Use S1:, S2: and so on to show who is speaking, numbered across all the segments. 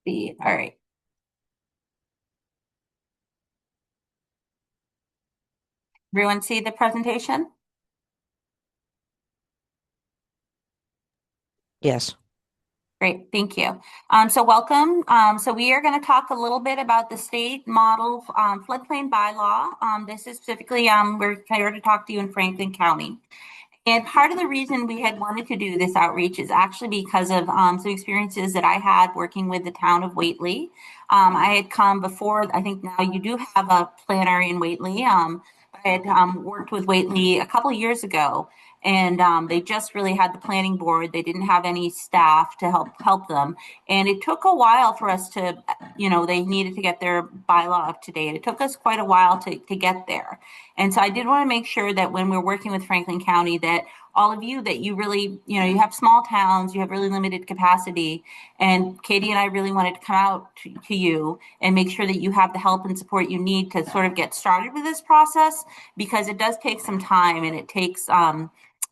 S1: All right. Everyone see the presentation?
S2: Yes.
S1: Great, thank you. So welcome. So we are going to talk a little bit about the state model floodplain bylaw. This is specifically, we're here to talk to you in Franklin County. And part of the reason we had wanted to do this outreach is actually because of some experiences that I had working with the town of Whately. I had come before, I think now you do have a planner in Whately. I had worked with Whately a couple of years ago, and they just really had the planning board. They didn't have any staff to help them, and it took a while for us to, they needed to get their bylaw up to date. It took us quite a while to get there. And so I did want to make sure that when we're working with Franklin County, that all of you, that you really, you have small towns, you have really limited capacity. And Katie and I really wanted to come out to you and make sure that you have the help and support you need to sort of get started with this process, because it does take some time, and it takes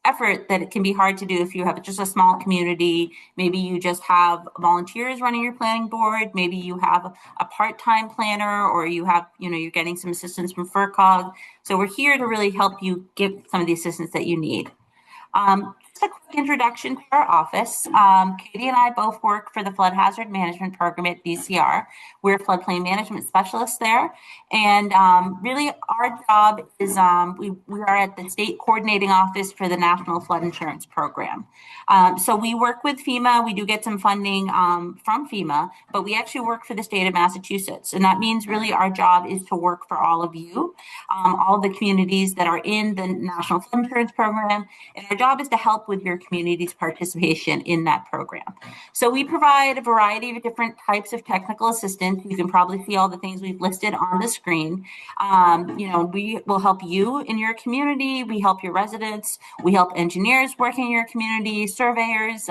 S1: effort that it can be hard to do if you have just a small community. Maybe you just have volunteers running your planning board. Maybe you have a part-time planner, or you have, you're getting some assistance from FRCOG. So we're here to really help you get some of the assistance that you need. Just a quick introduction to our office. Katie and I both work for the Flood Hazard Management Program at DCR. We're floodplain management specialists there. And really our job is we are at the state coordinating office for the National Flood Insurance Program. So we work with FEMA. We do get some funding from FEMA, but we actually work for the state of Massachusetts. And that means really our job is to work for all of you, all of the communities that are in the National Flood Insurance Program. And our job is to help with your community's participation in that program. So we provide a variety of different types of technical assistance. You can probably see all the things we've listed on the screen. We will help you in your community. We help your residents. We help engineers working in your community, surveyors,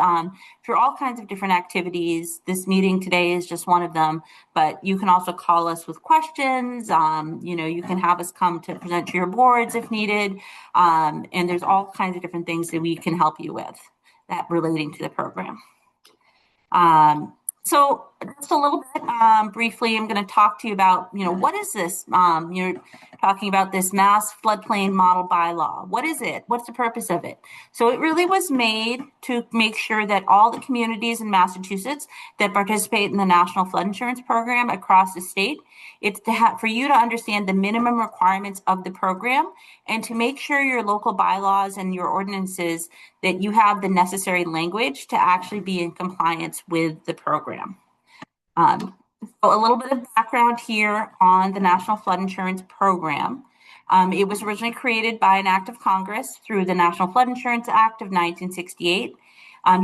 S1: through all kinds of different activities. This meeting today is just one of them, but you can also call us with questions. You can have us come to present to your boards if needed. And there's all kinds of different things that we can help you with that relating to the program. So just a little bit briefly, I'm going to talk to you about, what is this? You're talking about this mass floodplain model bylaw. What is it? What's the purpose of it? So it really was made to make sure that all the communities in Massachusetts that participate in the National Flood Insurance Program across the state, it's for you to understand the minimum requirements of the program, and to make sure your local bylaws and your ordinances, that you have the necessary language to actually be in compliance with the program. So a little bit of background here on the National Flood Insurance Program. It was originally created by an act of Congress through the National Flood Insurance Act of 1968.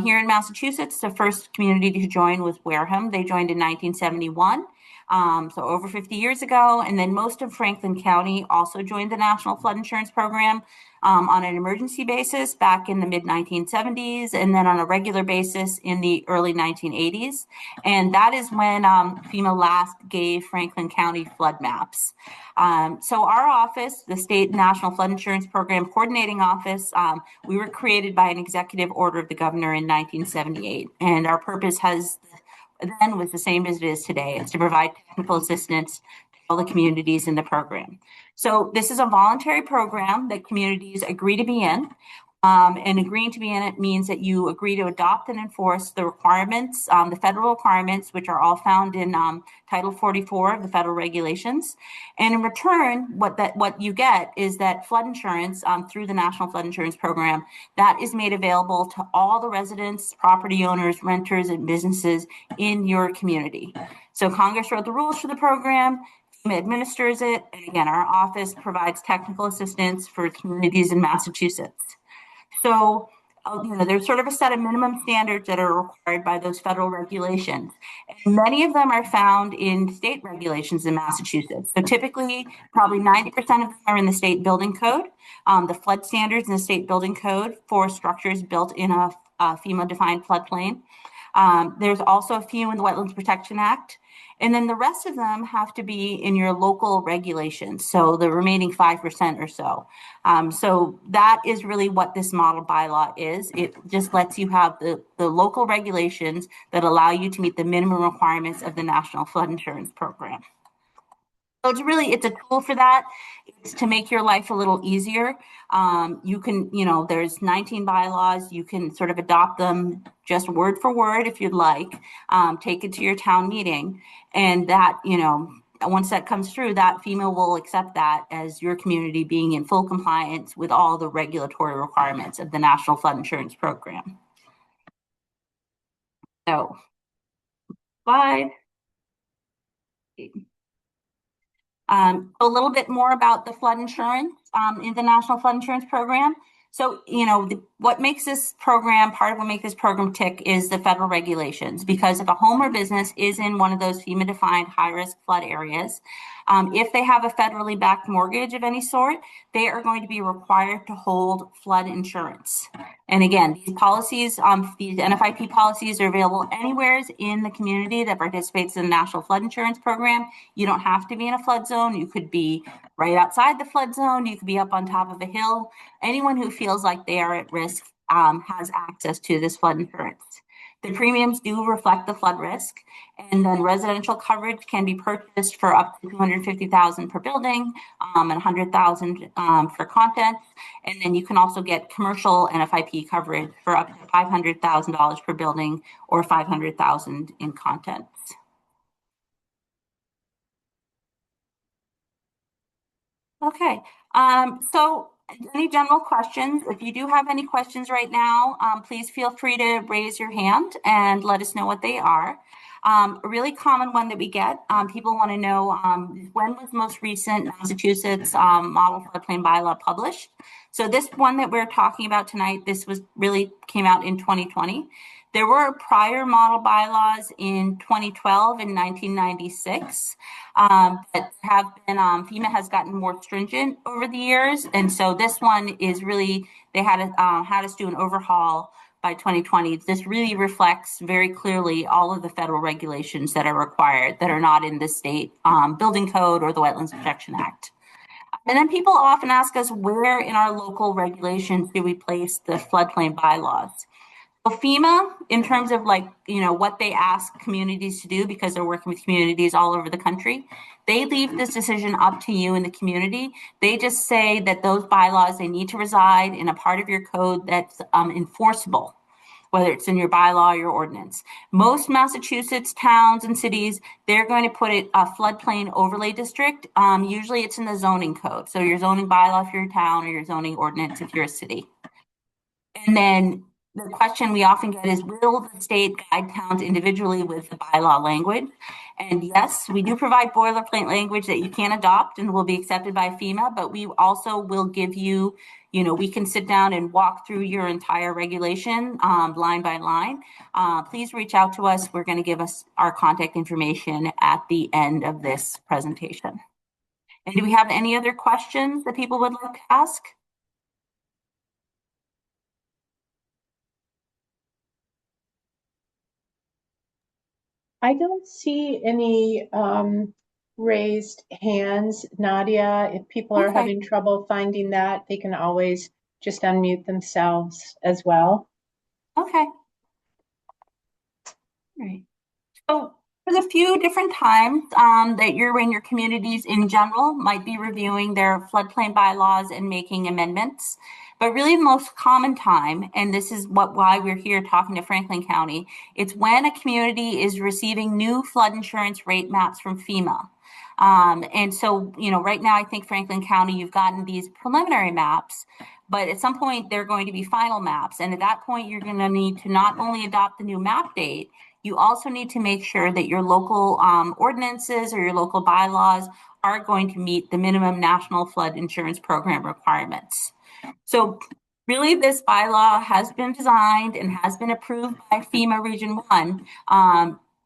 S1: Here in Massachusetts, the first community to join was Wareham. They joined in 1971. So over 50 years ago. And then most of Franklin County also joined the National Flood Insurance Program on an emergency basis back in the mid 1970s, and then on a regular basis in the early 1980s. And that is when FEMA last gave Franklin County flood maps. So our office, the State National Flood Insurance Program Coordinating Office, we were created by an executive order of the governor in 1978. And our purpose then was the same as it is today. It's to provide technical assistance to all the communities in the program. So this is a voluntary program that communities agree to be in. And agreeing to be in it means that you agree to adopt and enforce the requirements, the federal requirements, which are all found in Title 44 of the federal regulations. And in return, what you get is that flood insurance through the National Flood Insurance Program that is made available to all the residents, property owners, renters, and businesses in your community. So Congress wrote the rules for the program. FEMA administers it. And again, our office provides technical assistance for communities in Massachusetts. So, there's sort of a set of minimum standards that are required by those federal regulations. And many of them are found in state regulations in Massachusetts. So typically, probably 90% of them are in the state building code, the flood standards in the state building code for structures built in a FEMA-defined floodplain. There's also a few in the Wetlands Protection Act. And then the rest of them have to be in your local regulations. So the remaining 5% or so. So that is really what this model bylaw is. It just lets you have the local regulations that allow you to meet the minimum requirements of the National Flood Insurance Program. So it's a tool for that. It's to make your life a little easier. You can, there's 19 bylaws. You can sort of adopt them just word for word if you'd like. Take it to your town meeting, and that, once that comes through, that FEMA will accept that as your community being in full compliance with all the regulatory requirements of the National Flood Insurance Program. So, slide. A little bit more about the flood insurance in the National Flood Insurance Program. So, what makes this program, part of what makes this program tick is the federal regulations, because if a home or business is in one of those FEMA defined high risk flood areas, if they have a federally backed mortgage of any sort, they are going to be required to hold flood insurance. And again, these policies, these NFIP policies are available anywhere in the community that participates in the National Flood Insurance Program. You don't have to be in a flood zone. You could be right outside the flood zone. You could be up on top of a hill. Anyone who feels like they are at risk has access to this flood insurance. The premiums do reflect the flood risk, and then residential coverage can be purchased for up to $250,000 per building, and $100,000 for content. And then you can also get commercial NFIP coverage for up to $500,000 per building or $500,000 in contents. Okay, so any general questions? If you do have any questions right now, please feel free to raise your hand and let us know what they are. A really common one that we get, people want to know when was the most recent Massachusetts model floodplain bylaw published. So this one that we're talking about tonight, this came out in 2020. There were prior model bylaws in 2012 and 1996, but have been, FEMA has gotten more stringent over the years. And so this one is really, they had us do an overhaul by 2020. This really reflects very clearly all of the federal regulations that are required that are not in the state building code or the Wetlands Protection Act. And then people often ask us, where in our local regulations do we place the floodplain bylaws? Well, FEMA, in terms of what they ask communities to do, because they're working with communities all over the country, they leave this decision up to you in the community. They just say that those bylaws, they need to reside in a part of your code that's enforceable, whether it's in your bylaw or your ordinance. Most Massachusetts towns and cities, they're going to put it a floodplain overlay district. Usually it's in the zoning code. So your zoning bylaw if you're a town, or your zoning ordinance if you're a city. And then the question we often get is, will the state guide towns individually with the bylaw language? And yes, we do provide boilerplate language that you can adopt and will be accepted by FEMA, but we also will give you, we can sit down and walk through your entire regulation line by line. Please reach out to us. We're going to give us our contact information at the end of this presentation. And do we have any other questions that people would like to ask?
S2: I don't see any raised hands. Nadia, if people are having trouble finding that, they can always just unmute themselves as well.
S1: Okay. All right. So there's a few different times that you're in your communities in general might be reviewing their floodplain bylaws and making amendments. But really the most common time, and this is why we're here talking to Franklin County, it's when a community is receiving new flood insurance rate maps from FEMA. And so, right now I think Franklin County, you've gotten these preliminary maps, but at some point they're going to be final maps. And at that point, you're going to need to not only adopt the new map date, you also need to make sure that your local ordinances or your local bylaws are going to meet the minimum National Flood Insurance Program requirements. So really, this bylaw has been designed and has been approved by FEMA Region 1.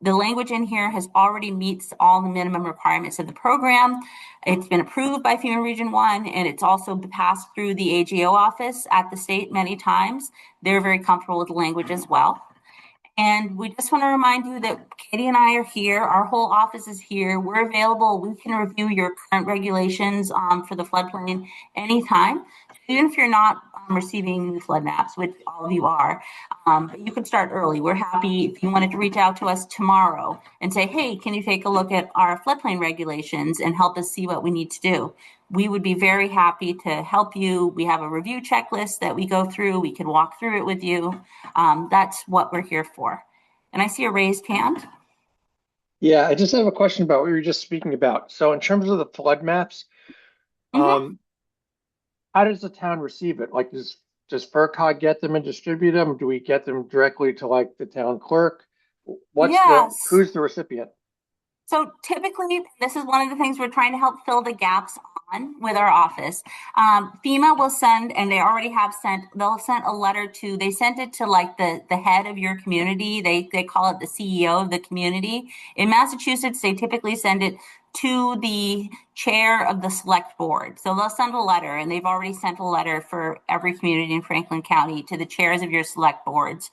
S1: The language in here has already meets all the minimum requirements of the program. It's been approved by FEMA Region 1, and it's also passed through the AGO office at the state many times. They're very comfortable with the language as well. And we just want to remind you that Katie and I are here. Our whole office is here. We're available. We can review your current regulations for the floodplain anytime, even if you're not receiving new flood maps, which all of you are. But you can start early. We're happy if you wanted to reach out to us tomorrow and say, hey, can you take a look at our floodplain regulations and help us see what we need to do? We would be very happy to help you. We have a review checklist that we go through. We can walk through it with you. That's what we're here for. And I see a raised hand.
S3: Yeah, I just have a question about what you were just speaking about. So in terms of the flood maps,
S1: Mm-hmm.
S3: um, how does the town receive it? Like, does FRCOG get them and distribute them? Do we get them directly to like the town clerk?
S1: Yes.
S3: Who's the recipient?
S1: So typically, this is one of the things we're trying to help fill the gaps on with our office. FEMA will send, and they already have sent. They'll send a letter to. They sent it to like the head of your community. They call it the CEO of the community. In Massachusetts, they typically send it to the chair of the select board. So they'll send a letter, and they've already sent a letter for every community in Franklin County to the chairs of your select boards.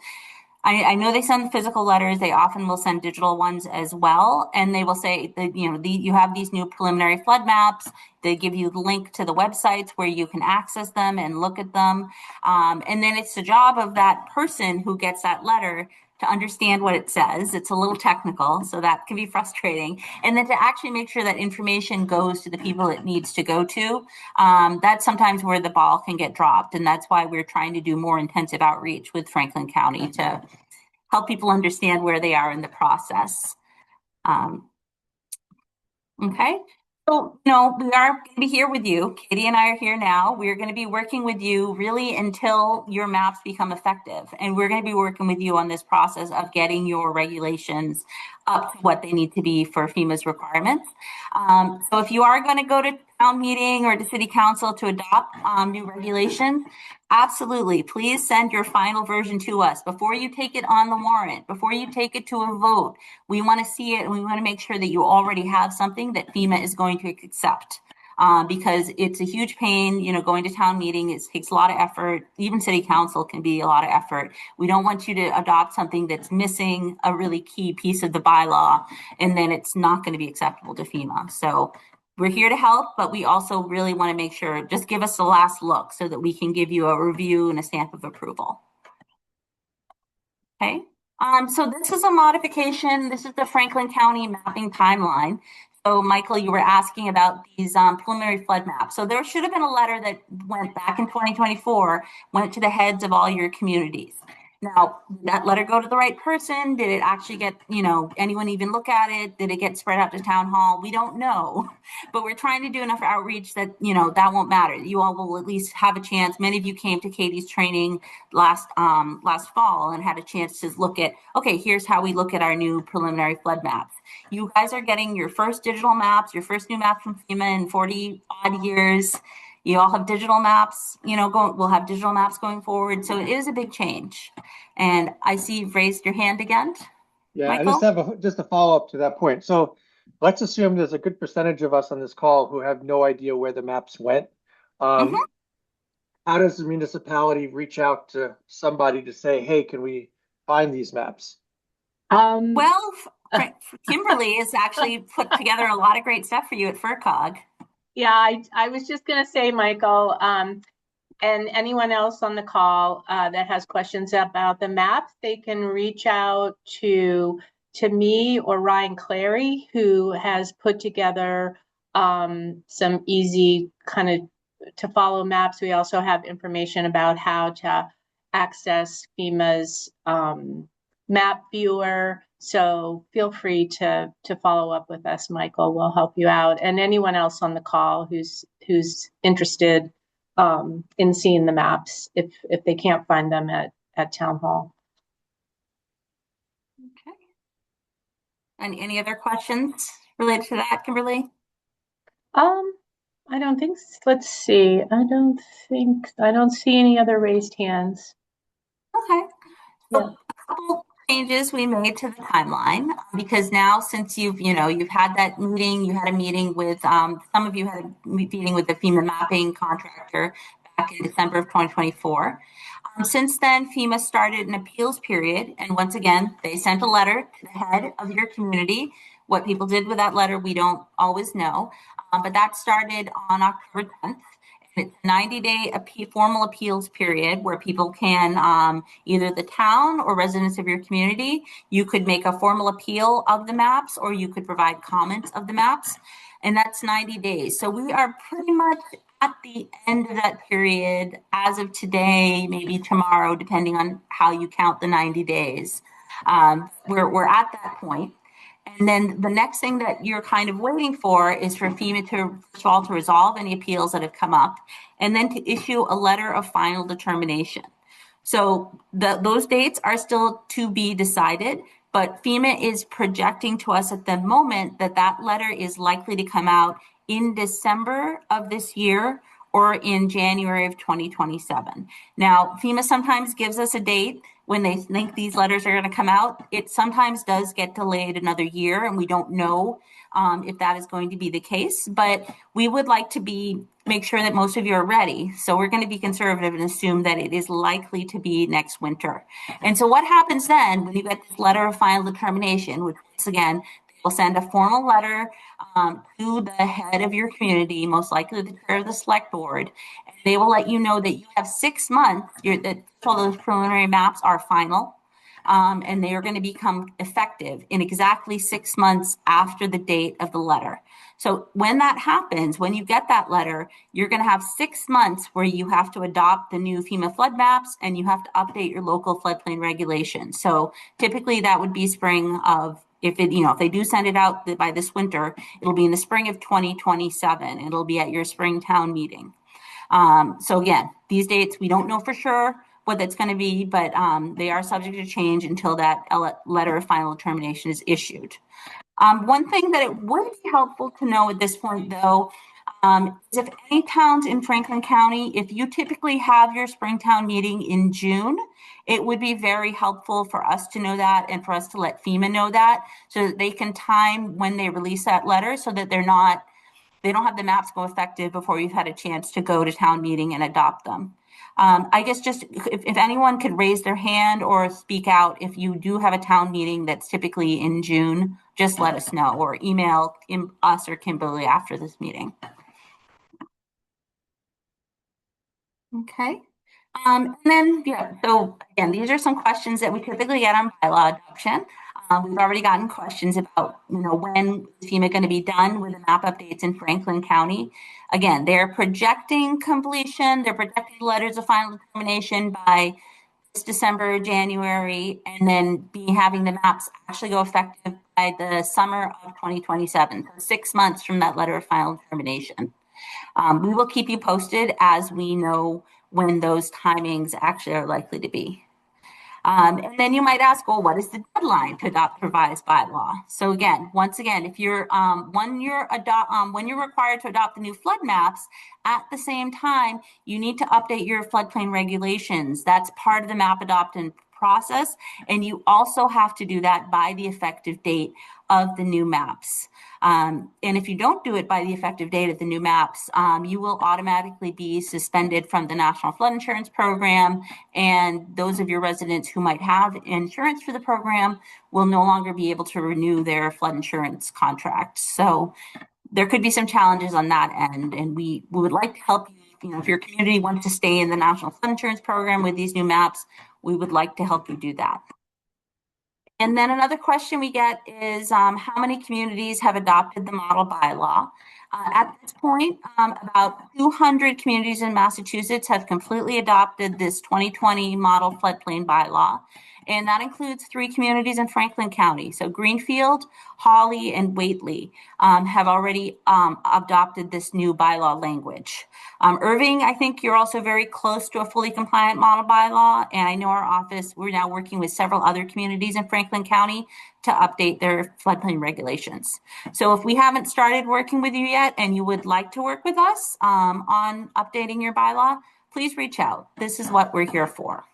S1: I know they send physical letters. They often will send digital ones as well, and they will say that you have these new preliminary flood maps. They give you the link to the websites where you can access them and look at them, and then it's the job of that person who gets that letter to understand what it says. It's a little technical, so that can be frustrating, and then to actually make sure that information goes to the people it needs to go to. That's sometimes where the ball can get dropped, and that's why we're trying to do more intensive outreach with Franklin County to help people understand where they are in the process. Um, okay. So, we are going to be here with you. Katie and I are here now. We're going to be working with you really until your maps become effective. And we're going to be working with you on this process of getting your regulations up to what they need to be for FEMA's requirements. So if you are going to go to town meeting or to city council to adopt new regulations, absolutely. Please send your final version to us before you take it on the warrant, before you take it to a vote. We want to see it, and we want to make sure that you already have something that FEMA is going to accept. Because it's a huge pain, going to town meeting. It takes a lot of effort. Even city council can be a lot of effort. We don't want you to adopt something that's missing a really key piece of the bylaw, and then it's not going to be acceptable to FEMA. So we're here to help, but we also really want to make sure, just give us the last look so that we can give you a review and a stamp of approval. Okay. So this is a modification. This is the Franklin County mapping timeline. So Michael, you were asking about these preliminary flood maps. So there should have been a letter that went back in 2024, went to the heads of all your communities. Now, did that letter go to the right person? Did it actually get, anyone even look at it? Did it get spread out to town hall? We don't know, but we're trying to do enough outreach that, that won't matter. You all will at least have a chance. Many of you came to Katie's training last fall and had a chance to look at, okay, here's how we look at our new preliminary flood maps. You guys are getting your first digital maps, your first new maps from FEMA in 40 odd years. You all have digital maps, we'll have digital maps going forward. So it is a big change. And I see you've raised your hand again,
S3: Yeah, I just
S1: Michael.
S3: have just a follow up to that point. So let's assume there's a good percentage of us on this call who have no idea where the maps went. Um,
S1: Mm-hmm.
S3: how does the municipality reach out to somebody to say, hey, can we find these maps?
S2: Um,
S1: Well, Kimberly has actually put together a lot of great stuff for you at FRCOG.
S2: yeah, I was just going to say, Michael, and anyone else on the call that has questions about the maps, they can reach out to me or Ryan Clary, who has put together some easy kind of to follow maps. We also have information about how to access FEMA's map viewer. So feel free to follow up with us, Michael. We'll help you out, and anyone else on the call who's interested in seeing the maps if they can't find them at town hall.
S1: Okay. And any other questions related to that, Kimberly?
S2: Um, I don't think. Let's see. I don't see any other raised hands.
S1: Okay. So
S2: Yeah.
S1: a couple changes we made to the timeline because now since you've had that meeting, you had a meeting with some of you had a meeting with the FEMA mapping contractor back in December of 2024. Since then, FEMA started an appeals period, and once again, they sent a letter to the head of your community. What people did with that letter, we don't always know, but that started on October 10th. It's a 90-day formal appeals period where people can, either the town or residents of your community, you could make a formal appeal of the maps or you could provide comments of the maps. And that's 90 days. So we are pretty much at the end of that period as of today, maybe tomorrow, depending on how you count the 90 days. We're at that point. And then the next thing that you're kind of waiting for is for FEMA to, first of all, to resolve any appeals that have come up, and then to issue a letter of final determination. So those dates are still to be decided, but FEMA is projecting to us at the moment that that letter is likely to come out in December of this year or in January of 2027. Now, FEMA sometimes gives us a date when they think these letters are going to come out. It sometimes does get delayed another year, and we don't know if that is going to be the case, but we would like to make sure that most of you are ready. So we're going to be conservative and assume that it is likely to be next winter. And so what happens then when you get this letter of final determination, which once again, will send a formal letter to the head of your community, most likely the chair of the select board, and they will let you know that you have 6 months, that all those preliminary maps are final, and they are going to become effective in exactly 6 months after the date of the letter. So when that happens, when you get that letter, you're going to have 6 months where you have to adopt the new FEMA flood maps and you have to update your local floodplain regulations. So typically that would be spring of, if they do send it out by this winter, it'll be in the spring of 2027. It'll be at your spring town meeting. So again, these dates, we don't know for sure what that's going to be, but they are subject to change until that letter of final determination is issued. One thing that it would be helpful to know at this point, though, is if any towns in Franklin County, if you typically have your Springtown meeting in June, it would be very helpful for us to know that and for us to let FEMA know that so that they can time when they release that letter so that they don't have the maps go effective before you've had a chance to go to town meeting and adopt them. I guess just if anyone could raise their hand or speak out, if you do have a town meeting that's typically in June, just let us know or email us or Kimberly after this meeting. Okay. And then, so again, these are some questions that we typically get on bylaw adoption. We've already gotten questions about, when is FEMA going to be done with the map updates in Franklin County? Again, they're projecting completion. They're projecting letters of final determination by this December, January, and then having the maps actually go effective by the summer of 2027. So 6 months from that letter of final determination. We will keep you posted as we know when those timings actually are likely to be. And then you might ask, well, what is the deadline to adopt revised bylaw? So again, once again, if you're when you're required to adopt the new flood maps, at the same time, you need to update your floodplain regulations. That's part of the map adoption process, and you also have to do that by the effective date of the new maps. And if you don't do it by the effective date of the new maps, you will automatically be suspended from the National Flood Insurance Program, and those of your residents who might have insurance for the program will no longer be able to renew their flood insurance contract. So there could be some challenges on that end, and we would like to help you. If your community wants to stay in the National Flood Insurance Program with these new maps, we would like to help you do that. And then another question we get is how many communities have adopted the model bylaw? At this point, about 200 communities in Massachusetts have completely adopted this 2020 model floodplain bylaw. And that includes 3 communities in Franklin County. So Greenfield, Hawley, and Whately have already adopted this new bylaw language. Irving, I think you're also very close to a fully compliant model bylaw. And I know our office, we're now working with several other communities in Franklin County to update their floodplain regulations. So if we haven't started working with you yet and you would like to work with us on updating your bylaw, please reach out. This is what we're here for.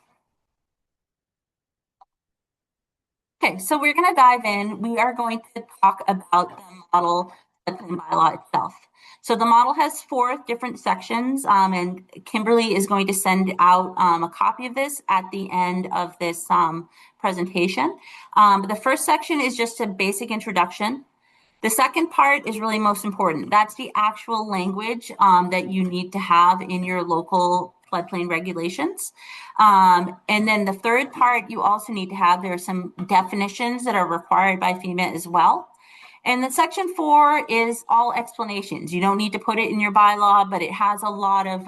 S1: Okay, so we're going to dive in. We are going to talk about the model floodplain bylaw itself. So the model has 4 different sections, and Kimberly is going to send out a copy of this at the end of this presentation. The first section is just a basic introduction. The second part is really most important. That's the actual language that you need to have in your local floodplain regulations. And then the third part you also need to have, there are some definitions that are required by FEMA as well. And then section 4 is all explanations. You don't need to put it in your bylaw, but it has a lot of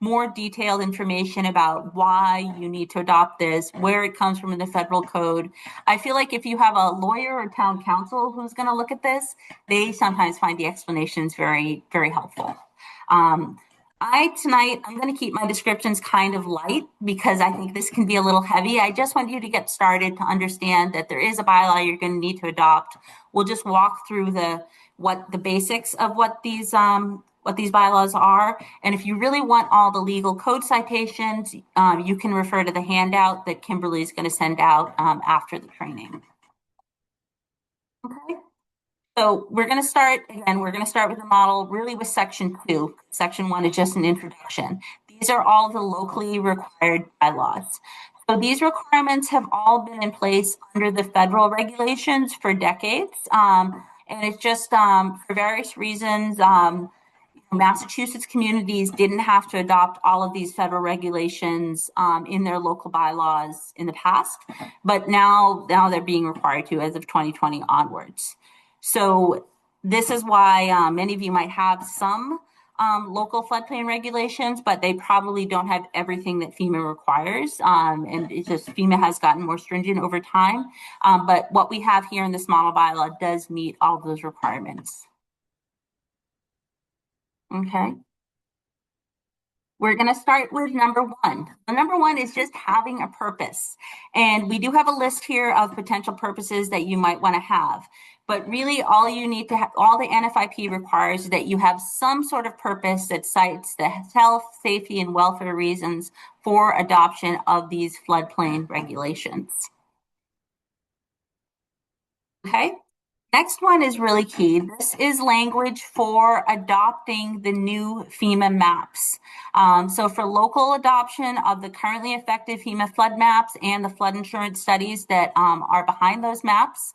S1: more detailed information about why you need to adopt this, where it comes from in the federal code. I feel like if you have a lawyer or town council who's going to look at this, they sometimes find the explanations very, very helpful. I'm going to keep my descriptions kind of light because I think this can be a little heavy. I just want you to get started to understand that there is a bylaw you're going to need to adopt. We'll just walk through the basics of what these bylaws are. And if you really want all the legal code citations, you can refer to the handout that Kimberly is going to send out after the training. Okay. So we're going to start with the model really with section 2. Section 1 is just an introduction. These are all the locally required bylaws. So these requirements have all been in place under the federal regulations for decades. And it's just for various reasons, Massachusetts communities didn't have to adopt all of these federal regulations in their local bylaws in the past, but now they're being required to as of 2020 onwards. So this is why many of you might have some local floodplain regulations, but they probably don't have everything that FEMA requires. And it's just FEMA has gotten more stringent over time. But what we have here in this model bylaw does meet all of those requirements. Okay. We're going to start with number 1. The number 1 is just having a purpose. And we do have a list here of potential purposes that you might want to have. But really all you need to have, all the NFIP requires is that you have some sort of purpose that cites the health, safety, and welfare reasons for adoption of these floodplain regulations. Okay. Next one is really key. This is language for adopting the new FEMA maps. So for local adoption of the currently effective FEMA flood maps and the flood insurance studies that are behind those maps,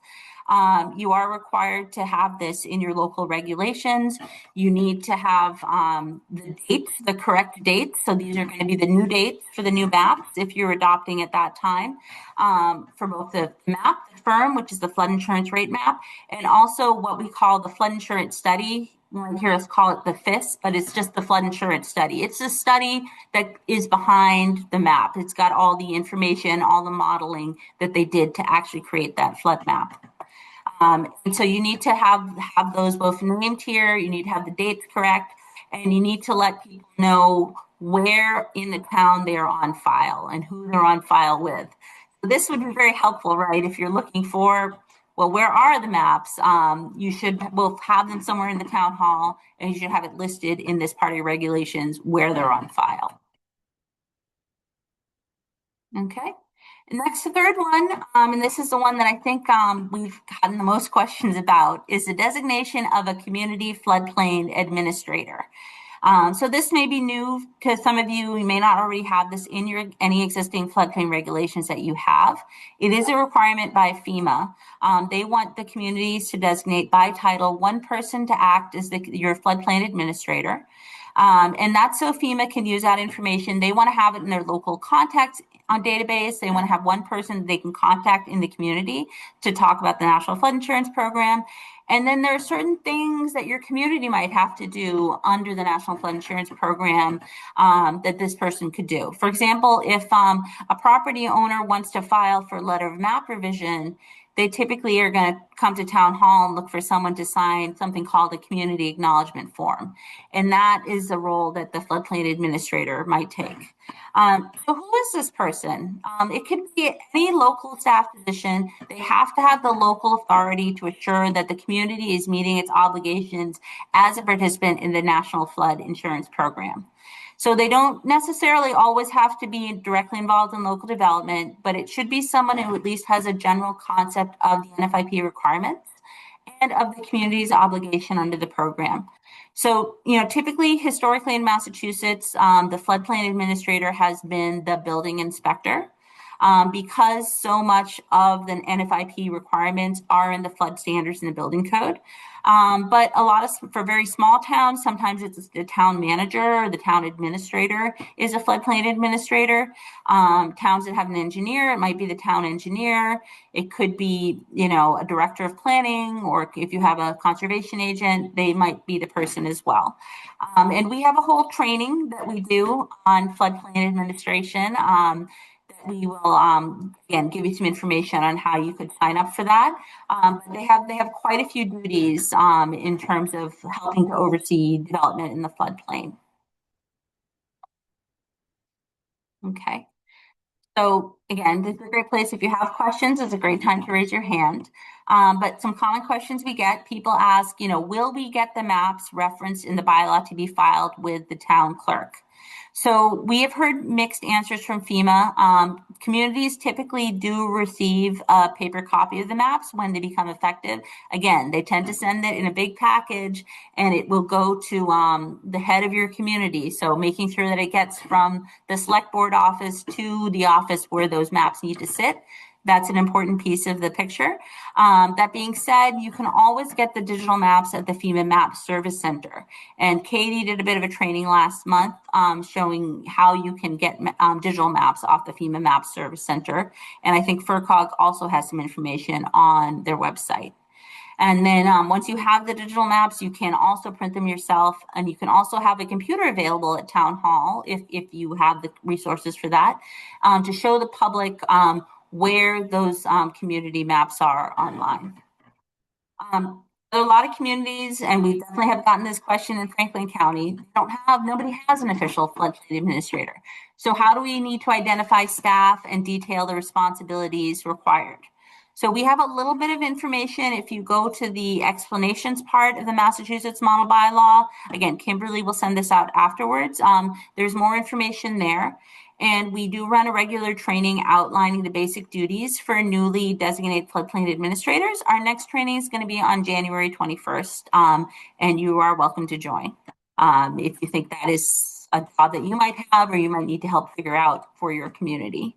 S1: you are required to have this in your local regulations. You need to have the dates, the correct dates. So these are going to be the new dates for the new maps if you're adopting at that time for both the map, the firm, which is the flood insurance rate map, and also what we call the flood insurance study. You might hear us call it the FIS, but it's just the flood insurance study. It's a study that is behind the map. It's got all the information, all the modeling that they did to actually create that flood map. And so you need to have those both named here. You need to have the dates correct, and you need to let people know where in the town they're on file and who they're on file with. So this would be very helpful, right? If you're looking for, well, where are the maps? We'll have them somewhere in the town hall, and you should have it listed in this part of your regulations where they're on file. Okay. Next, the third one, and this is the one that I think we've gotten the most questions about, is the designation of a community floodplain administrator. So this may be new to some of you. You may not already have this in any existing floodplain regulations that you have. It is a requirement by FEMA. They want the communities to designate by title one person to act as your floodplain administrator. And that's so FEMA can use that information. They want to have it in their local contacts on database. They want to have one person they can contact in the community to talk about the National Flood Insurance Program. And then there are certain things that your community might have to do under the National Flood Insurance Program that this person could do. For example, if a property owner wants to file for a letter of map revision, they typically are going to come to town hall and look for someone to sign something called a community acknowledgement form. And that is the role that the floodplain administrator might take. So who is this person? It could be any local staff position. They have to have the local authority to assure that the community is meeting its obligations as a participant in the National Flood Insurance Program. So they don't necessarily always have to be directly involved in local development, but it should be someone who at least has a general concept of the NFIP requirements and of the community's obligation under the program. So, typically, historically in Massachusetts, the floodplain administrator has been the building inspector. Because so much of the NFIP requirements are in the flood standards in the building code. But for very small towns, sometimes it's the town manager or the town administrator is a floodplain administrator. Towns that have an engineer, it might be the town engineer. It could be, a director of planning, or if you have a conservation agent, they might be the person as well. And we have a whole training that we do on floodplain administration. We will again give you some information on how you could sign up for that. They have quite a few duties in terms of helping to oversee development in the floodplain. Okay. So again, this is a great place. If you have questions, it's a great time to raise your hand. But some common questions we get, people ask, will we get the maps referenced in the bylaw to be filed with the town clerk? So we have heard mixed answers from FEMA. Communities typically do receive a paper copy of the maps when they become effective. Again, they tend to send it in a big package, and it will go to the head of your community. So making sure that it gets from the select board office to the office where those maps need to sit. That's an important piece of the picture. That being said, you can always get the digital maps at the FEMA Map Service Center. And Katie did a bit of a training last month showing how you can get digital maps off the FEMA Map Service Center. And I think FRCOG also has some information on their website. And then once you have the digital maps, you can also print them yourself, and you can also have a computer available at Town Hall if you have the resources for that, to show the public where those community maps are online. There are a lot of communities, and we definitely have gotten this question in Franklin County. Nobody has an official floodplain administrator. So how do we need to identify staff and detail the responsibilities required? So we have a little bit of information. If you go to the explanations part of the Massachusetts Model Bylaw, again, Kimberly will send this out afterwards. There's more information there. And we do run a regular training outlining the basic duties for newly designated floodplain administrators. Our next training is going to be on January 21st, and you are welcome to join if you think that is a job that you might have or you might need to help figure out for your community.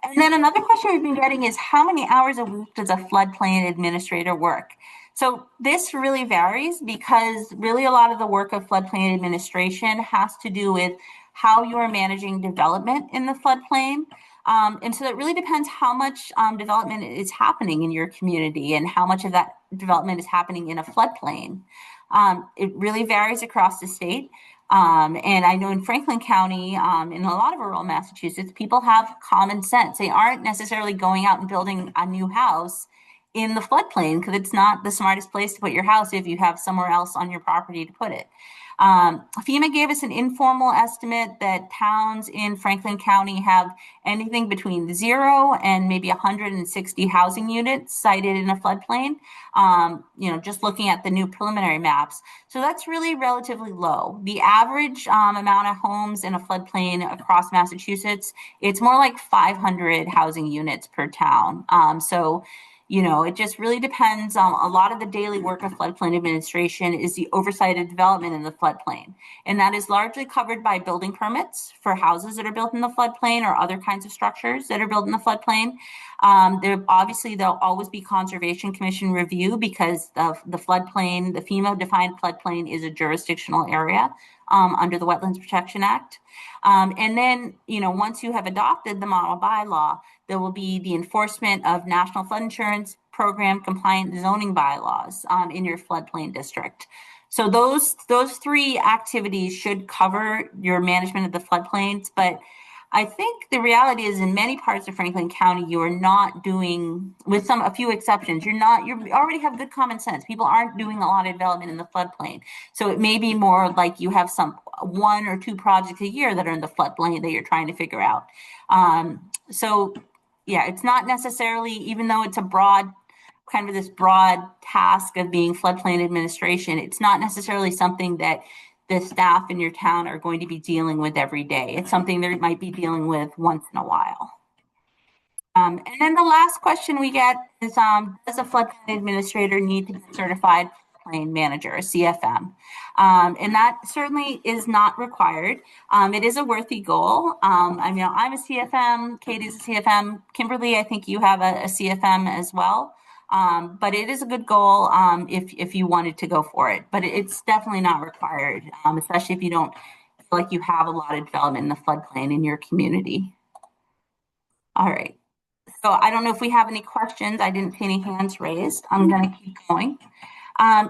S1: And then another question we've been getting is, how many hours a week does a floodplain administrator work? So this really varies, because really a lot of the work of floodplain administration has to do with how you are managing development in the floodplain. And so it really depends how much development is happening in your community and how much of that development is happening in a floodplain. It really varies across the state. And I know in Franklin County, in a lot of rural Massachusetts, people have common sense. They aren't necessarily going out and building a new house in the floodplain, because it's not the smartest place to put your house if you have somewhere else on your property to put it. FEMA gave us an informal estimate that towns in Franklin County have anything between 0 and maybe 160 housing units cited in a floodplain, just looking at the new preliminary maps. So that's really relatively low. The average amount of homes in a floodplain across Massachusetts, it's more like 500 housing units per town. It just really depends on a lot of the daily work of floodplain administration is the oversight of development in the floodplain. And that is largely covered by building permits for houses that are built in the floodplain or other kinds of structures that are built in the floodplain. There'll always be Conservation Commission review, because of the floodplain, the FEMA defined floodplain is a jurisdictional area under the Wetlands Protection Act. And then, once you have adopted the model bylaw, there will be the enforcement of National Flood Insurance Program compliant zoning bylaws in your floodplain district. So those three activities should cover your management of the floodplains. But I think the reality is, in many parts of Franklin County, you are not doing, with a few exceptions, you already have good common sense. People aren't doing a lot of development in the floodplain. So it may be more like you have one or two projects a year that are in the floodplain that you're trying to figure out. Yeah, it's not necessarily, even though it's this broad task of being floodplain administration, it's not necessarily something that the staff in your town are going to be dealing with every day. It's something they might be dealing with once in a while. And then the last question we get is, does a floodplain administrator need to be certified floodplain manager, a CFM. And that certainly is not required. It is a worthy goal. I mean, I'm a CFM, Katie's a CFM, Kimberly, I think you have a CFM as well. But it is a good goal if you wanted to go for it. But it's definitely not required, especially if you don't feel like you have a lot of development in the floodplain in your community. All right. So I don't know if we have any questions. I didn't see any hands raised. I'm going to keep going.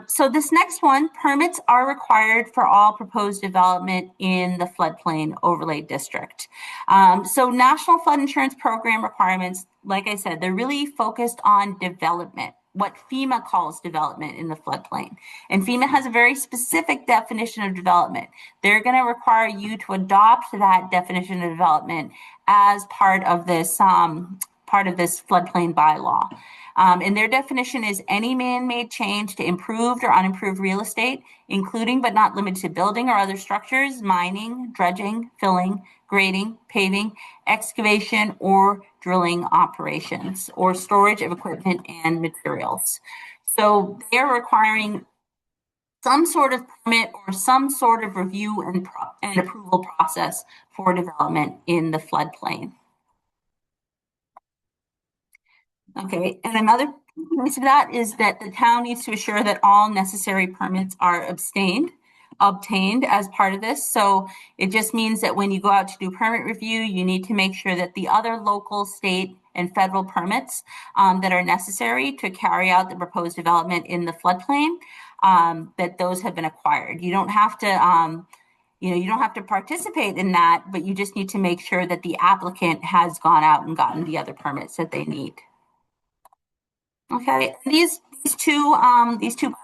S1: So this next one, permits are required for all proposed development in the floodplain overlay district. So National Flood Insurance Program requirements, like I said, they're really focused on development, what FEMA calls development in the floodplain. And FEMA has a very specific definition of development. They're going to require you to adopt that definition of development as part of this floodplain bylaw. And their definition is any man-made change to improved or unimproved real estate, including but not limited to building or other structures, mining, dredging, filling, grading, paving, excavation, or drilling operations, or storage of equipment and materials. So they're requiring some sort of permit or some sort of review and approval process for development in the floodplain. Okay, and another piece of that is that the town needs to assure that all necessary permits are obtained as part of this. So it just means that when you go out to do permit review, you need to make sure that the other local, state, and federal permits that are necessary to carry out the proposed development in the floodplain, that those have been acquired. You don't have to you don't have to participate in that, but you just need to make sure that the applicant has gone out and gotten the other permits that they need. Okay, these two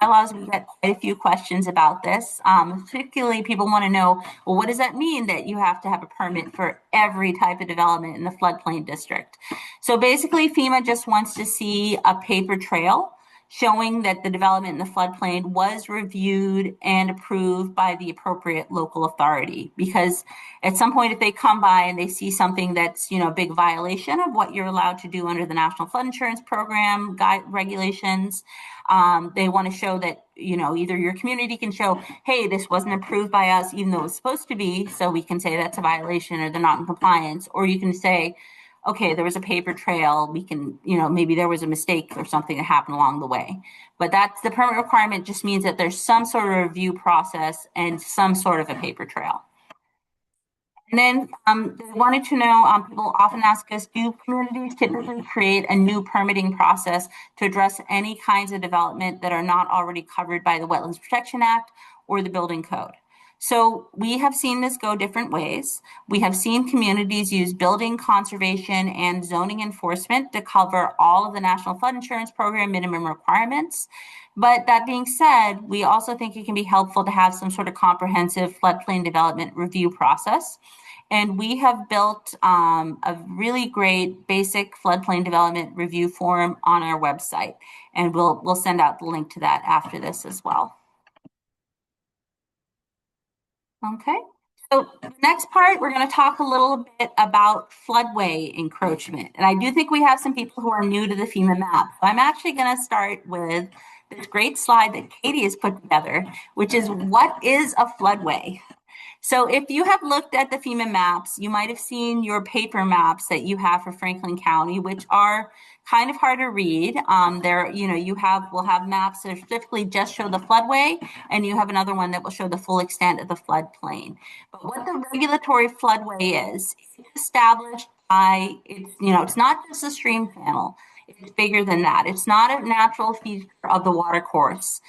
S1: bylaws, we get quite a few questions about this. Particularly, people want to know, well, what does that mean that you have to have a permit for every type of development in the floodplain district? So basically, FEMA just wants to see a paper trail showing that the development in the floodplain was reviewed and approved by the appropriate local authority. Because at some point, if they come by and they see something that's, a big violation of what you're allowed to do under the National Flood Insurance Program regulations, they want to show that, either your community can show, hey, this wasn't approved by us, even though it was supposed to be, so we can say that's a violation or they're not in compliance, or you can say, okay, there was a paper trail. We can, maybe there was a mistake or something that happened along the way. But that's the permit requirement just means that there's some sort of review process and some sort of a paper trail. And then they wanted to know, people often ask us, do communities typically create a new permitting process to address any kinds of development that are not already covered by the Wetlands Protection Act or the building code? So we have seen this go different ways. We have seen communities use building conservation and zoning enforcement to cover all of the National Flood Insurance Program minimum requirements. But that being said, we also think it can be helpful to have some sort of comprehensive floodplain development review process. And we have built a really great basic floodplain development review form on our website. And we'll send out the link to that after this as well. Okay, so the next part, we're going to talk a little bit about floodway encroachment. And I do think we have some people who are new to the FEMA map. So I'm actually going to start with this great slide that Katie has put together, which is what is a floodway? So if you have looked at the FEMA maps, you might have seen your paper maps that you have for Franklin County, which are kind of hard to read. We'll have maps that specifically just show the floodway, and you have another one that will show the full extent of the floodplain. But what the regulatory floodway is, it's established by, it's not just a stream channel. It's bigger than that. It's not a natural feature of the water course.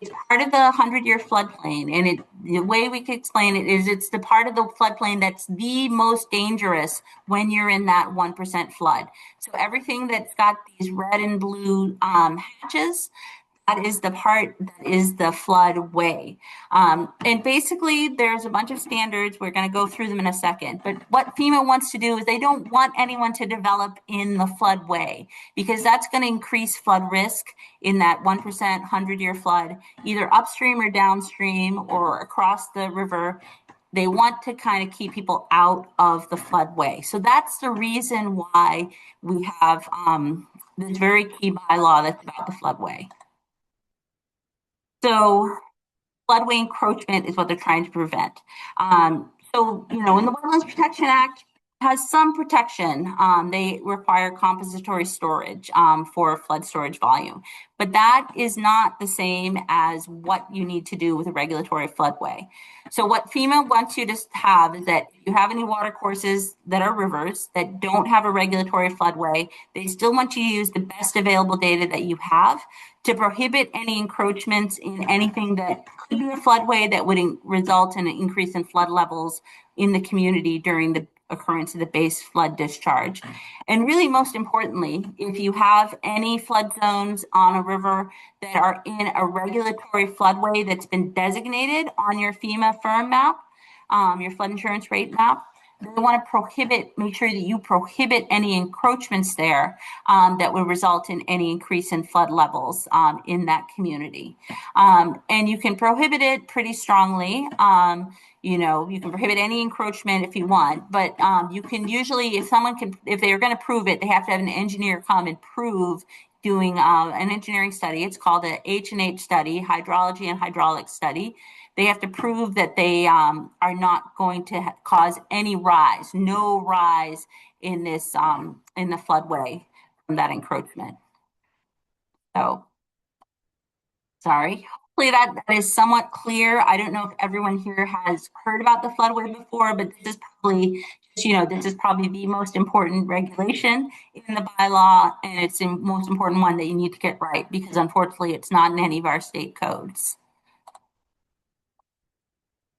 S1: It's part of the 100-year floodplain, and the way we could explain it is it's the part of the floodplain that's the most dangerous when you're in that 1% flood. So everything that's got these red and blue hatches, that is the part that is the floodway. And basically, there's a bunch of standards. We're going to go through them in a second. But what FEMA wants to do is they don't want anyone to develop in the floodway because that's going to increase flood risk in that 1% 100-year flood, either upstream or downstream or across the river. They want to kind of keep people out of the floodway. So that's the reason why we have this very key bylaw that's about the floodway. So floodway encroachment is what they're trying to prevent. In the Wetlands Protection Act has some protection. They require compensatory storage for flood storage volume, but that is not the same as what you need to do with a regulatory floodway. So what FEMA wants you to have is that if you have any water courses that are rivers that don't have a regulatory floodway, they still want you to use the best available data that you have to prohibit any encroachments in anything that could be a floodway that would result in an increase in flood levels in the community during the occurrence of the base flood discharge. And really, most importantly, if you have any flood zones on a river that are in a regulatory floodway that's been designated on your FEMA firm map, your flood insurance rate map, they want to make sure that you prohibit any encroachments there that would result in any increase in flood levels in that community. And you can prohibit it pretty strongly. You can prohibit any encroachment if you want, but you can usually, if they're going to prove it, they have to have an engineer come and prove doing an engineering study. It's called a H&H study, hydrology and hydraulic study. They have to prove that they are not going to cause any no rise in this in the floodway from that encroachment. So, sorry. Hopefully that is somewhat clear. I don't know if everyone here has heard about the floodway before, but this is probably the most important regulation in the bylaw, and it's the most important one that you need to get right because unfortunately it's not in any of our state codes.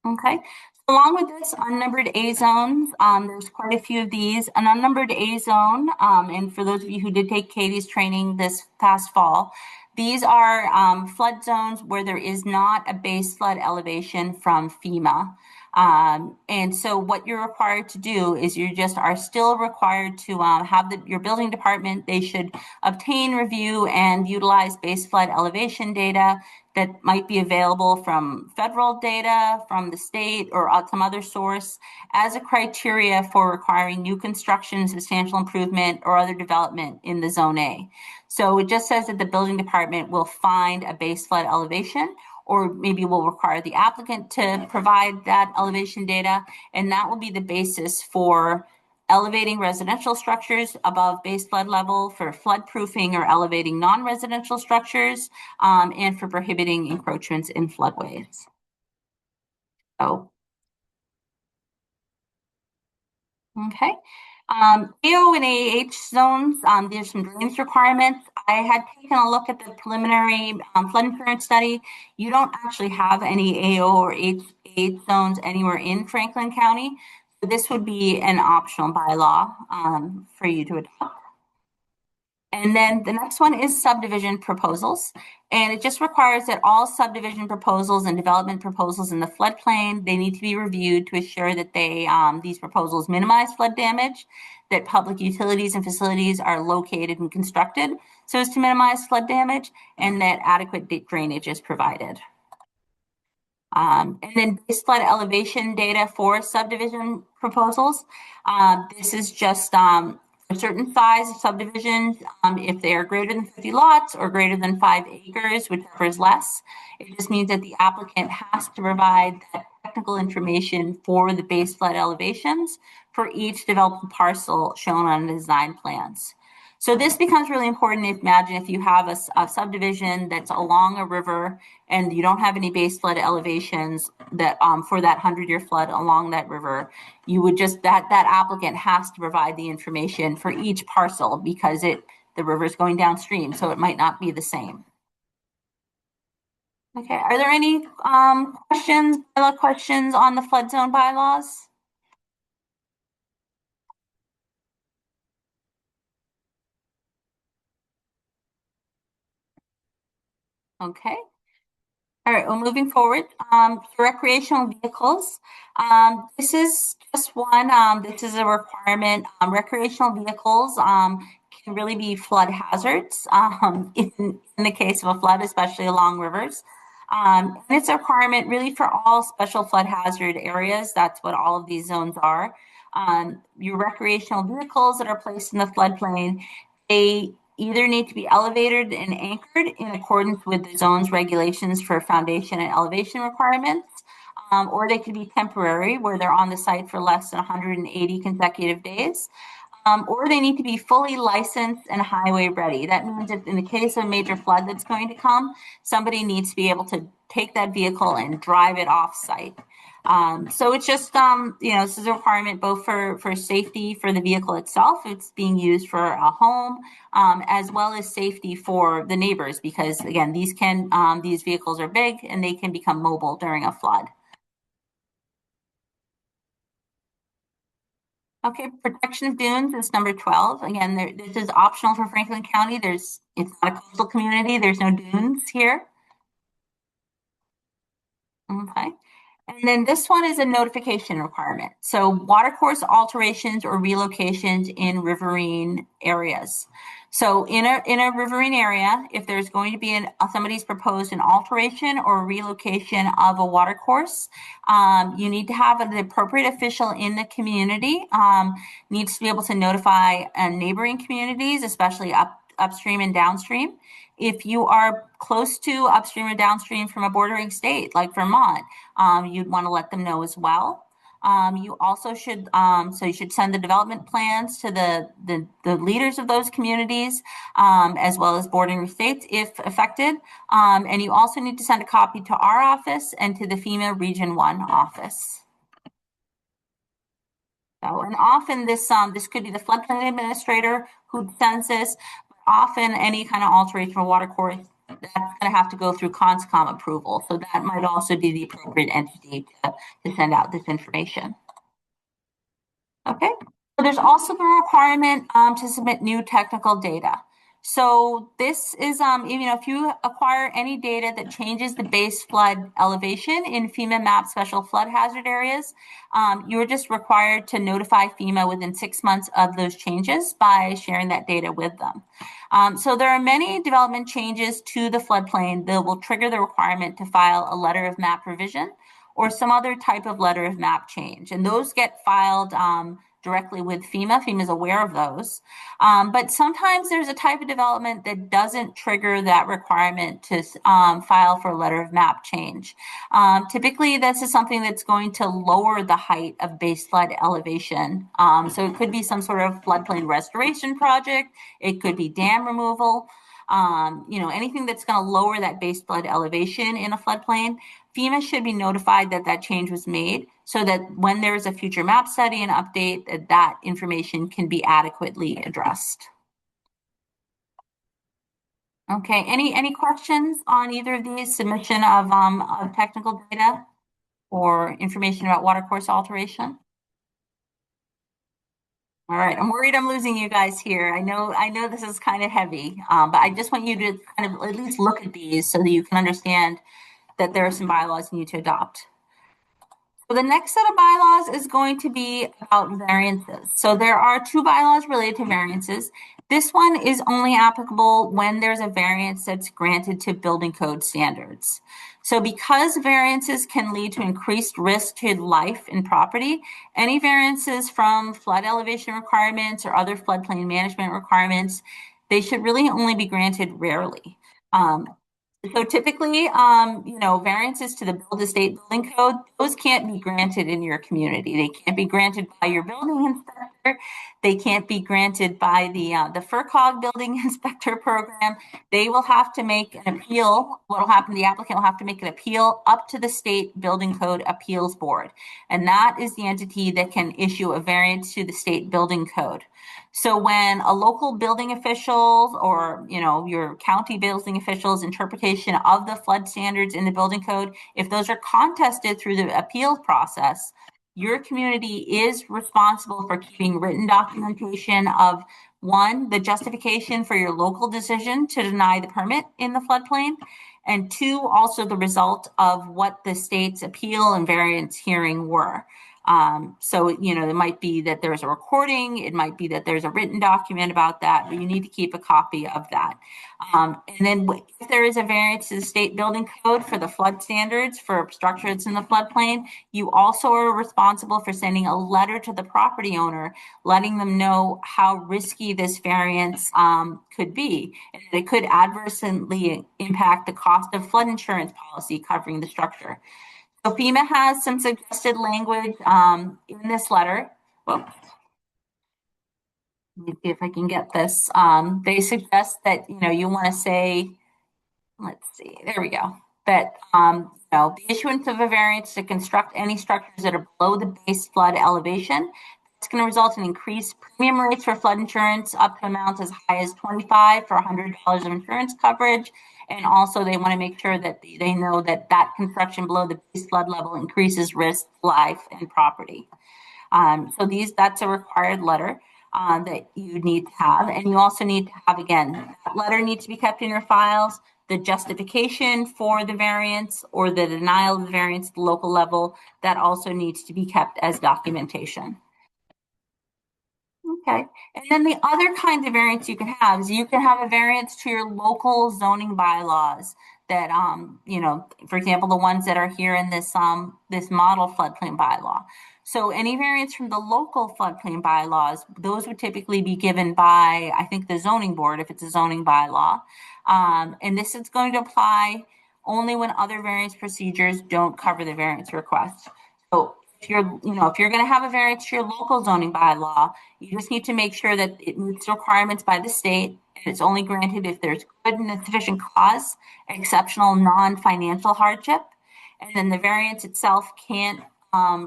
S1: Okay. Along with this, unnumbered A zones, there's quite a few of these. An unnumbered A zone, and for those of you who did take Katie's training this past fall, these are flood zones where there is not a base flood elevation from FEMA. And so what you're required to do is you just are still required to have your building department, they should obtain, review, and utilize base flood elevation data that might be available from federal data, from the state, or some other source as a criteria for requiring new construction, substantial improvement, or other development in the Zone A. So it just says that the building department will find a base flood elevation, or maybe will require the applicant to provide that elevation data, and that will be the basis for elevating residential structures above base flood level, for flood proofing or elevating non-residential structures, and for prohibiting encroachments in floodways. So, okay. AO and AH zones, there's some drainage requirements. I had taken a look at the preliminary flood insurance study. You don't actually have any AO or AH zones anywhere in Franklin County. So this would be an optional bylaw for you to adopt. And then the next one is subdivision proposals. And it just requires that all subdivision proposals and development proposals in the floodplain, they need to be reviewed to assure that these proposals minimize flood damage, that public utilities and facilities are located and constructed so as to minimize flood damage, and that adequate drainage is provided. And then base flood elevation data for subdivision proposals. This is just a certain size of subdivisions, if they are greater than 50 lots or greater than 5 acres, whichever is less. It just means that the applicant has to provide that technical information for the base flood elevations for each developed parcel shown on the design plans. So this becomes really important. Imagine if you have a subdivision that's along a river and you don't have any base flood elevations that for that 100-year flood along that river, you would just that applicant has to provide the information for each parcel because the river is going downstream, so it might not be the same. Okay, are there any questions on the flood zone bylaws? Okay. All right, well, moving forward, for recreational vehicles, this is just one, this is a requirement. Recreational vehicles can really be flood hazards in the case of a flood, especially along rivers. And it's a requirement really for all special flood hazard areas. That's what all of these zones are. Your recreational vehicles that are placed in the floodplain, they either need to be elevated and anchored in accordance with the zone's regulations for foundation and elevation requirements, or they could be temporary, where they're on the site for less than 180 consecutive days. Or they need to be fully licensed and highway ready. That means if in the case of a major flood that's going to come, somebody needs to be able to take that vehicle and drive it off site. So it's just, this is a requirement both for safety for the vehicle itself. It's being used for a home, as well as safety for the neighbors, because again, these vehicles are big and they can become mobile during a flood. Okay, protection of dunes is number 12. Again, this is optional for Franklin County. It's not a coastal community. There's no dunes here. Okay. And then this one is a notification requirement. So water course alterations or relocations in riverine areas. So in a riverine area, if there's going to be somebody's proposed an alteration or relocation of a water course, you need to have the appropriate official in the community, needs to be able to notify neighboring communities, especially upstream and downstream. If you are close to upstream or downstream from a bordering state like Vermont, you'd want to let them know as well. You also should, you should send the development plans to the leaders of those communities, as well as bordering states if affected. And you also need to send a copy to our office and to the FEMA Region 1 office. So, and often this could be the floodplain administrator who sends this. Often any kind of alteration of water course, that's going to have to go through CONSCOM approval. So that might also be the appropriate entity to send out this information. Okay. So there's also the requirement to submit new technical data. So this is, if you acquire any data that changes the base flood elevation in FEMA map special flood hazard areas, you're just required to notify FEMA within 6 months of those changes by sharing that data with them. So there are many development changes to the floodplain that will trigger the requirement to file a letter of map revision or some other type of letter of map change. And those get filed directly with FEMA. FEMA is aware of those. But sometimes there's a type of development that doesn't trigger that requirement to file for a letter of map change. Typically, this is something that's going to lower the height of base flood elevation. So it could be some sort of floodplain restoration project. It could be dam removal. Anything that's going to lower that base flood elevation in a floodplain. FEMA should be notified that that change was made so that when there is a future map study and update, that information can be adequately addressed. Okay, any questions on either of these, submission of technical data or information about water course alteration? All right, I'm worried I'm losing you guys here. I know this is kind of heavy, but I just want you to kind of at least look at these so that you can understand that there are some bylaws you need to adopt. So the next set of bylaws is going to be about variances. So there are 2 bylaws related to variances. This one is only applicable when there's a variance that's granted to building code standards. So because variances can lead to increased risk to life and property, any variances from flood elevation requirements or other floodplain management requirements, they should really only be granted rarely. So typically, variances to the Build-to-State Building Code, those can't be granted in your community. They can't be granted by your building inspector. They can't be granted by the FRCOG building inspector program. They will have to make an appeal. What will happen, the applicant will have to make an appeal up to the State Building Code Appeals Board. And that is the entity that can issue a variance to the State Building Code. So when a local building official or, your county building official's interpretation of the flood standards in the building code, if those are contested through the appeal process, your community is responsible for keeping written documentation of, 1, the justification for your local decision to deny the permit in the floodplain, and 2, also the result of what the state's appeal and variance hearing were. So, it might be that there's a recording, it might be that there's a written document about that, but you need to keep a copy of that. And then if there is a variance to the state building code for the flood standards for a structure that's in the floodplain, you also are responsible for sending a letter to the property owner, letting them know how risky this variance could be. And it could adversely impact the cost of flood insurance policy covering the structure. So FEMA has some suggested language in this letter. Well, let me see if I can get this. They suggest that, you want to say, let's see, there we go. That, the issuance of a variance to construct any structures that are below the base flood elevation, it's going to result in increased premium rates for flood insurance up to amounts as high as $25 for $100 of insurance coverage. And also they want to make sure that they know that construction below the base flood level increases risk, life, and property. So that's a required letter that you need to have. And you also need to have, again, that letter needs to be kept in your files. The justification for the variance or the denial of the variance at the local level, that also needs to be kept as documentation. Okay. And then the other kind of variance you can have is you can have a variance to your local zoning bylaws that, for example, the ones that are here in this model floodplain bylaw. So any variance from the local floodplain bylaws, those would typically be given by, I think, the zoning board if it's a zoning bylaw. And this is going to apply only when other variance procedures don't cover the variance request. So if you're going to have a variance to your local zoning bylaw, you just need to make sure that it meets requirements by the state, and it's only granted if there's good and sufficient cause, exceptional non-financial hardship, and then the variance itself can't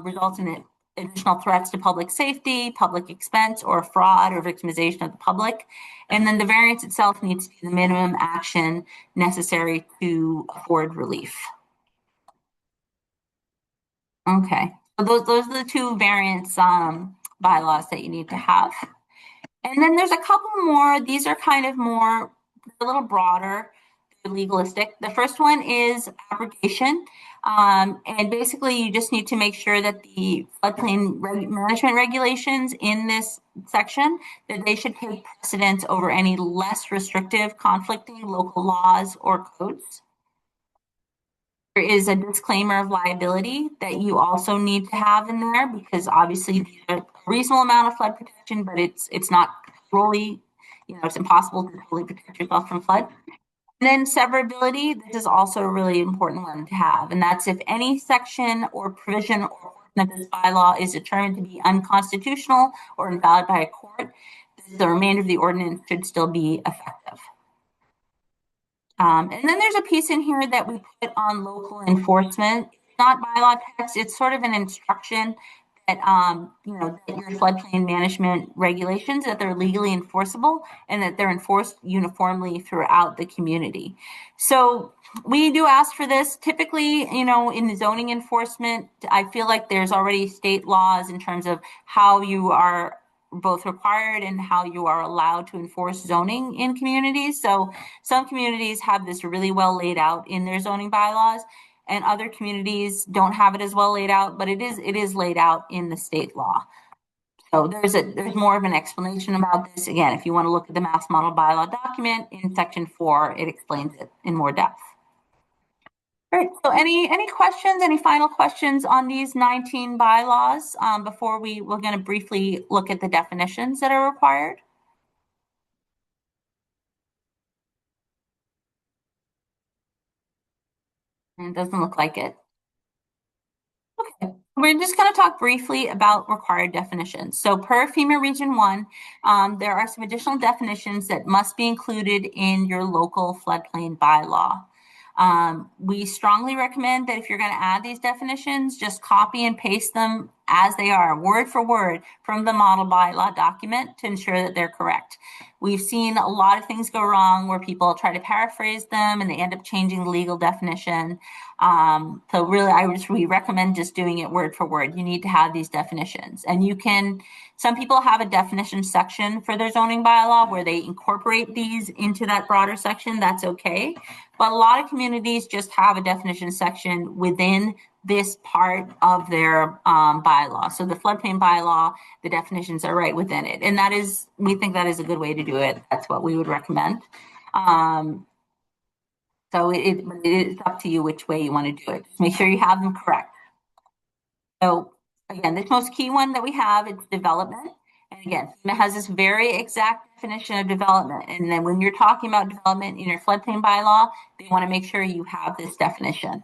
S1: result in additional threats to public safety, public expense, or fraud or victimization of the public. And then the variance itself needs to be the minimum action necessary to afford relief. Okay. So those are the two variance bylaws that you need to have. And then there's a couple more. These are kind of more, a little broader, legalistic. The first one is abrogation. And basically, you just need to make sure that the floodplain management regulations in this section, that they should take precedence over any less restrictive conflicting local laws or codes. There is a disclaimer of liability that you also need to have in there, because obviously a reasonable amount of flood protection, but it's not totally, it's impossible to totally protect yourself from flood. And then severability, this is also a really important one to have, and that's if any section or provision or portion of this bylaw is determined to be unconstitutional or invalid by a court, the remainder of the ordinance should still be effective. And then there's a piece in here that we put on local enforcement. It's not bylaw text, it's sort of an instruction that, that your floodplain management regulations, that they're legally enforceable and that they're enforced uniformly throughout the community. So we do ask for this. Typically, in the zoning enforcement, I feel like there's already state laws in terms of how you are both required and how you are allowed to enforce zoning in communities. So some communities have this really well laid out in their zoning bylaws, and other communities don't have it as well laid out, but it is laid out in the state law. So there's more of an explanation about this. Again, if you want to look at the Mass Model Bylaw document in section 4, it explains it in more depth. All right, so any questions, any final questions on these 19 bylaws before we're going to briefly look at the definitions that are required? And it doesn't look like it. Okay, we're just going to talk briefly about required definitions. So per FEMA Region 1, there are some additional definitions that must be included in your local floodplain bylaw. We strongly recommend that if you're going to add these definitions, just copy and paste them as they are, word for word, from the model bylaw document to ensure that they're correct. We've seen a lot of things go wrong where people try to paraphrase them and they end up changing the legal definition. So really, we recommend just doing it word for word. You need to have these definitions. And some people have a definition section for their zoning bylaw where they incorporate these into that broader section. That's okay. But a lot of communities just have a definition section within this part of their bylaw. So the floodplain bylaw, the definitions are right within it. And we think that is a good way to do it. That's what we would recommend. So it's up to you which way you want to do it. Just make sure you have them correct. So again, the most key one that we have is development. And again, FEMA has this very exact definition of development. And then when you're talking about development in your floodplain bylaw, they want to make sure you have this definition.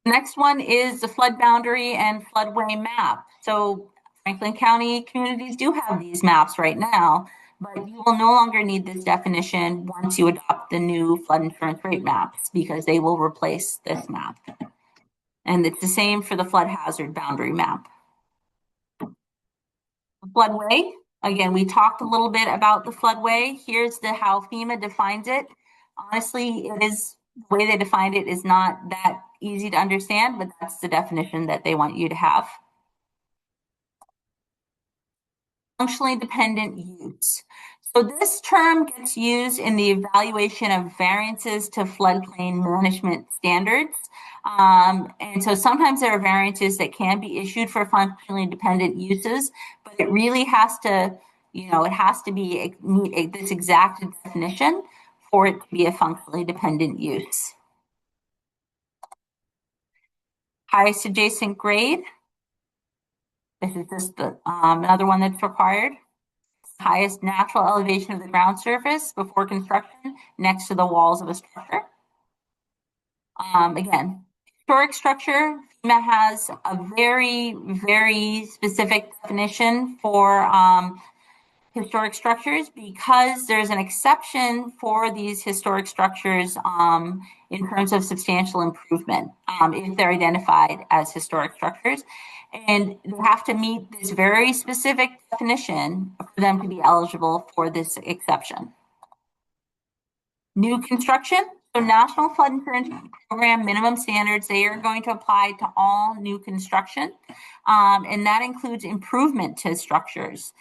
S1: The next one is the flood boundary and floodway map. So Franklin County communities do have these maps right now, but you will no longer need this definition once you adopt the new flood insurance rate maps because they will replace this map. And it's the same for the flood hazard boundary map. Floodway, again, we talked a little bit about the floodway. Here's how FEMA defines it. Honestly, the way they defined it is not that easy to understand, but that's the definition that they want you to have. Functionally dependent use. So this term gets used in the evaluation of variances to floodplain management standards. And so sometimes there are variances that can be issued for functionally dependent uses, but it really has to, it has to be meet this exact definition for it to be a functionally dependent use. Highest adjacent grade. This is just another one that's required. Highest natural elevation of the ground surface before construction next to the walls of a structure. Again, historic structure, FEMA has a very, very specific definition for historic structures because there's an exception for these historic structures in terms of substantial improvement if they're identified as historic structures. And they have to meet this very specific definition for them to be eligible for this exception. New construction. So National Flood Insurance Program minimum standards, they are going to apply to all new construction. And that includes improvement to structures.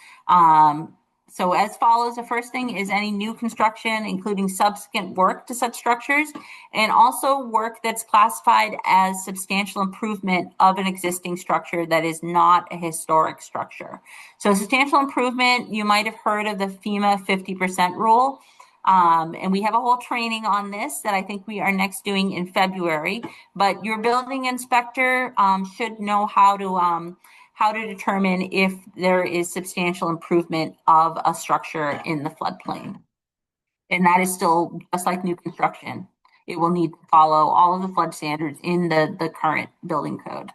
S1: So as follows, the first thing is any new construction, including subsequent work to such structures, and also work that's classified as substantial improvement of an existing structure that is not a historic structure. So substantial improvement, you might have heard of the FEMA 50% rule. And we have a whole training on this that I think we are next doing in February, but your building inspector should know how to determine if there is substantial improvement of a structure in the floodplain. And that is still just like new construction. It will need to follow all of the flood standards in the current building code.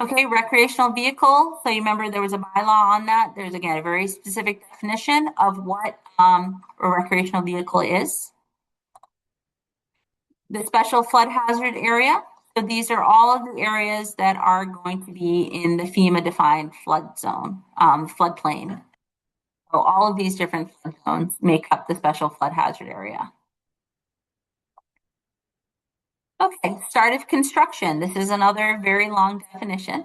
S1: Okay, recreational vehicle. So you remember there was a bylaw on that. There's, again, a very specific definition of what a recreational vehicle is. The special flood hazard area. So these are all of the areas that are going to be in the FEMA defined flood zone, floodplain. So all of these different flood zones make up the special flood hazard area. Okay, start of construction. This is another very long definition.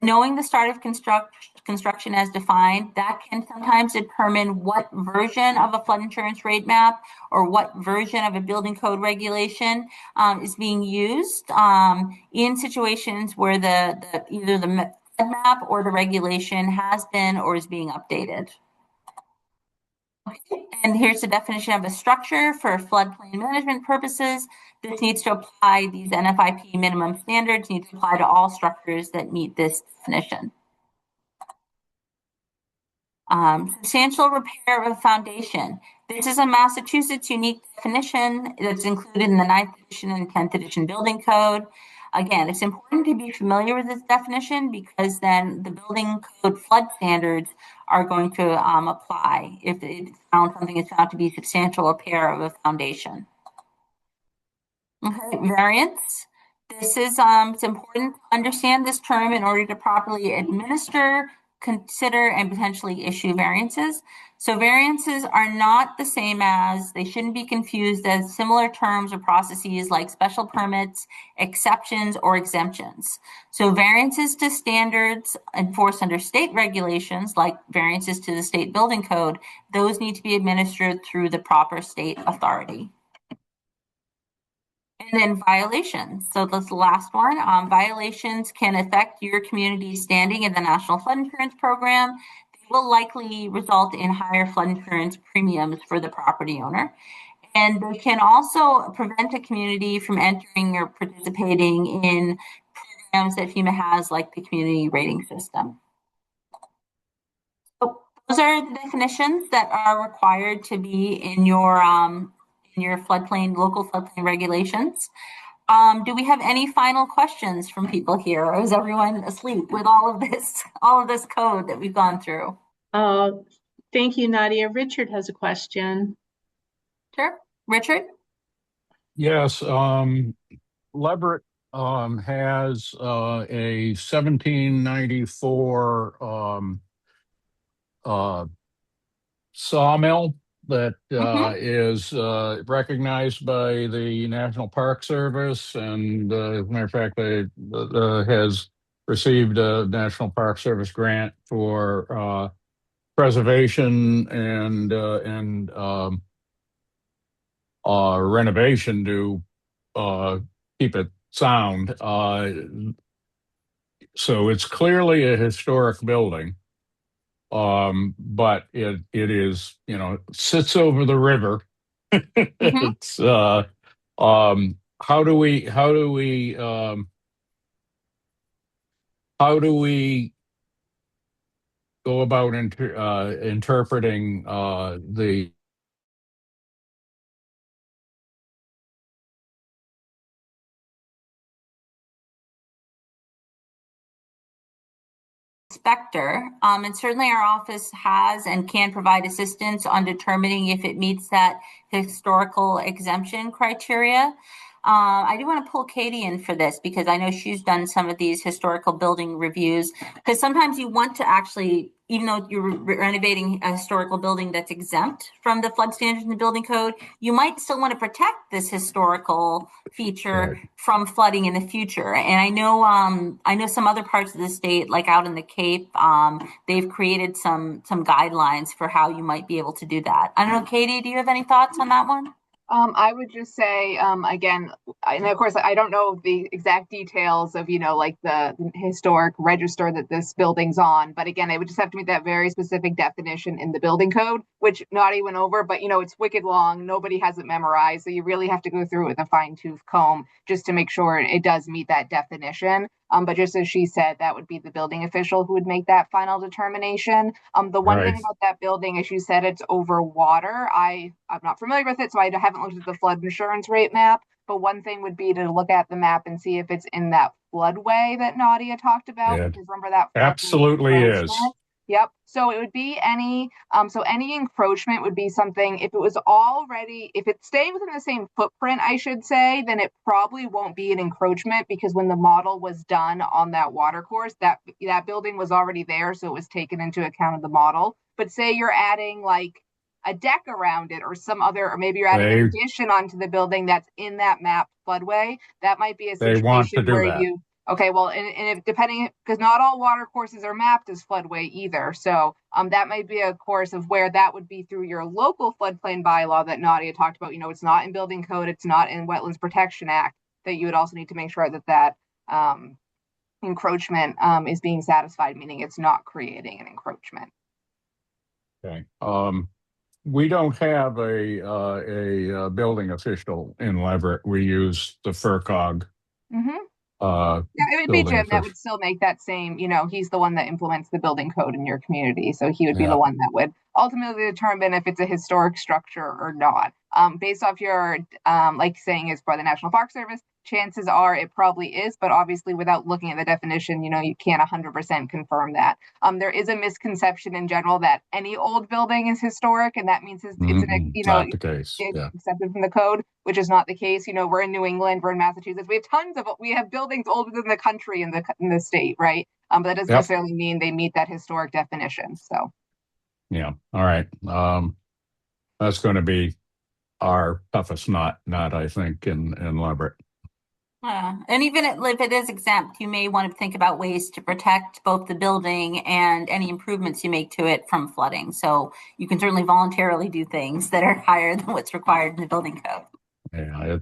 S1: Knowing the start of construction as defined, that can sometimes determine what version of a flood insurance rate map or what version of a building code regulation is being used in situations where either the map or the regulation has been or is being updated. Okay. And here's the definition of a structure for floodplain management purposes. This needs to apply, these NFIP minimum standards need to apply to all structures that meet this definition. Substantial repair of a foundation. This is a Massachusetts unique definition that's included in the 9th edition and 10th edition building code. Again, it's important to be familiar with this definition because then the building code flood standards are going to apply if something is found to be substantial repair of a foundation. Okay, variance. This is it's important to understand this term in order to properly administer, consider, and potentially issue variances. So variances are not the same as, they shouldn't be confused as similar terms or processes like special permits, exceptions, or exemptions. So variances to standards enforced under state regulations, like variances to the state building code, those need to be administered through the proper state authority. And And then violations. So that's the last one. Violations can affect your community's standing in the National Flood Insurance Program. They will likely result in higher flood insurance premiums for the property owner. And they can also prevent a community from entering or participating in programs that FEMA has, like the community rating system. So those are the definitions that are required to be in your floodplain, local floodplain regulations. Do we have any final questions from people here, or is everyone asleep with all of this code that we've gone through?
S2: Thank you, Nadia. Richard has a question.
S1: Sure, Richard.
S4: Yes, Leverett has a 1794 sawmill that is recognized by the National Park Service, and as a matter of fact, they has received a National Park Service grant for preservation and renovation to keep it sound. So it's clearly a historic building, but it is, sits over the river. It's how do we go about interpreting the
S1: Inspector, and certainly our office has and can provide assistance on determining if it meets that historical exemption criteria. I do want to pull Katie in for this because I know she's done some of these historical building reviews, because sometimes you want to actually, even though you're renovating a historical building that's exempt from the flood standards in the building code, you might still want to protect this historical feature from flooding in the future. And I know some other parts of the state, like out in the Cape, they've created some guidelines for how you might be able to do that. I don't know, Katie, do you have any thoughts on that one?
S5: I would just say, again, and of course, I don't know the exact details of, like the historic register that this building's on. But again, I would just have to meet that very specific definition in the building code, which not even over, but, it's wicked long. Nobody has it memorized. So you really have to go through it with a fine tooth comb just to make sure it does meet that definition. But just as she said, that would be the building official who would make that final determination. The one thing about that building, as you said, it's over water. I'm not familiar with it, so I haven't looked at the flood insurance rate map. But one thing would be to look at the map and see if it's in that floodway that Nadia talked about.
S4: Yeah,
S5: Because remember that
S4: absolutely is.
S5: Yep. So it would be any encroachment would be something, if it's staying within the same footprint, I should say, then it probably won't be an encroachment, because when the model was done on that water course, that building was already there. So it was taken into account of the model. But say you're adding like a deck around it or or maybe you're adding an addition onto the building that's in that mapped floodway, that might be a situation where okay, well, and if depending, because not all water courses are mapped as floodway either. So that might be a course of where that would be through your local floodplain bylaw that Nadia talked about. It's not in building code, it's not in Wetlands Protection Act, that you would also need to make sure that encroachment is being satisfied, meaning it's not creating an encroachment.
S4: Okay. We don't have a building official in Leverett. We use the FRCOG.
S5: It would be Jim that would still make that same, he's the one that implements the building code in your community. So he would be the one that would ultimately determine if it's a historic structure or not. Based off your, like saying is by the National Park Service, chances are it probably is, but obviously without looking at the definition, you can't 100% confirm that. There is a misconception in general that any old building is historic, and that means it's
S4: not the case.
S5: Accepted from the code, which is not the case. We're in New England, we're in Massachusetts, we have buildings older than the country in the state, right? But that doesn't necessarily mean they meet that historic definition. So
S4: yeah, all right. That's going to be our toughest nut, I think, in Leverett.
S1: And even if it is exempt, you may want to think about ways to protect both the building and any improvements you make to it from flooding. So you can certainly voluntarily do things that are higher than what's required in the building code.
S4: Yeah,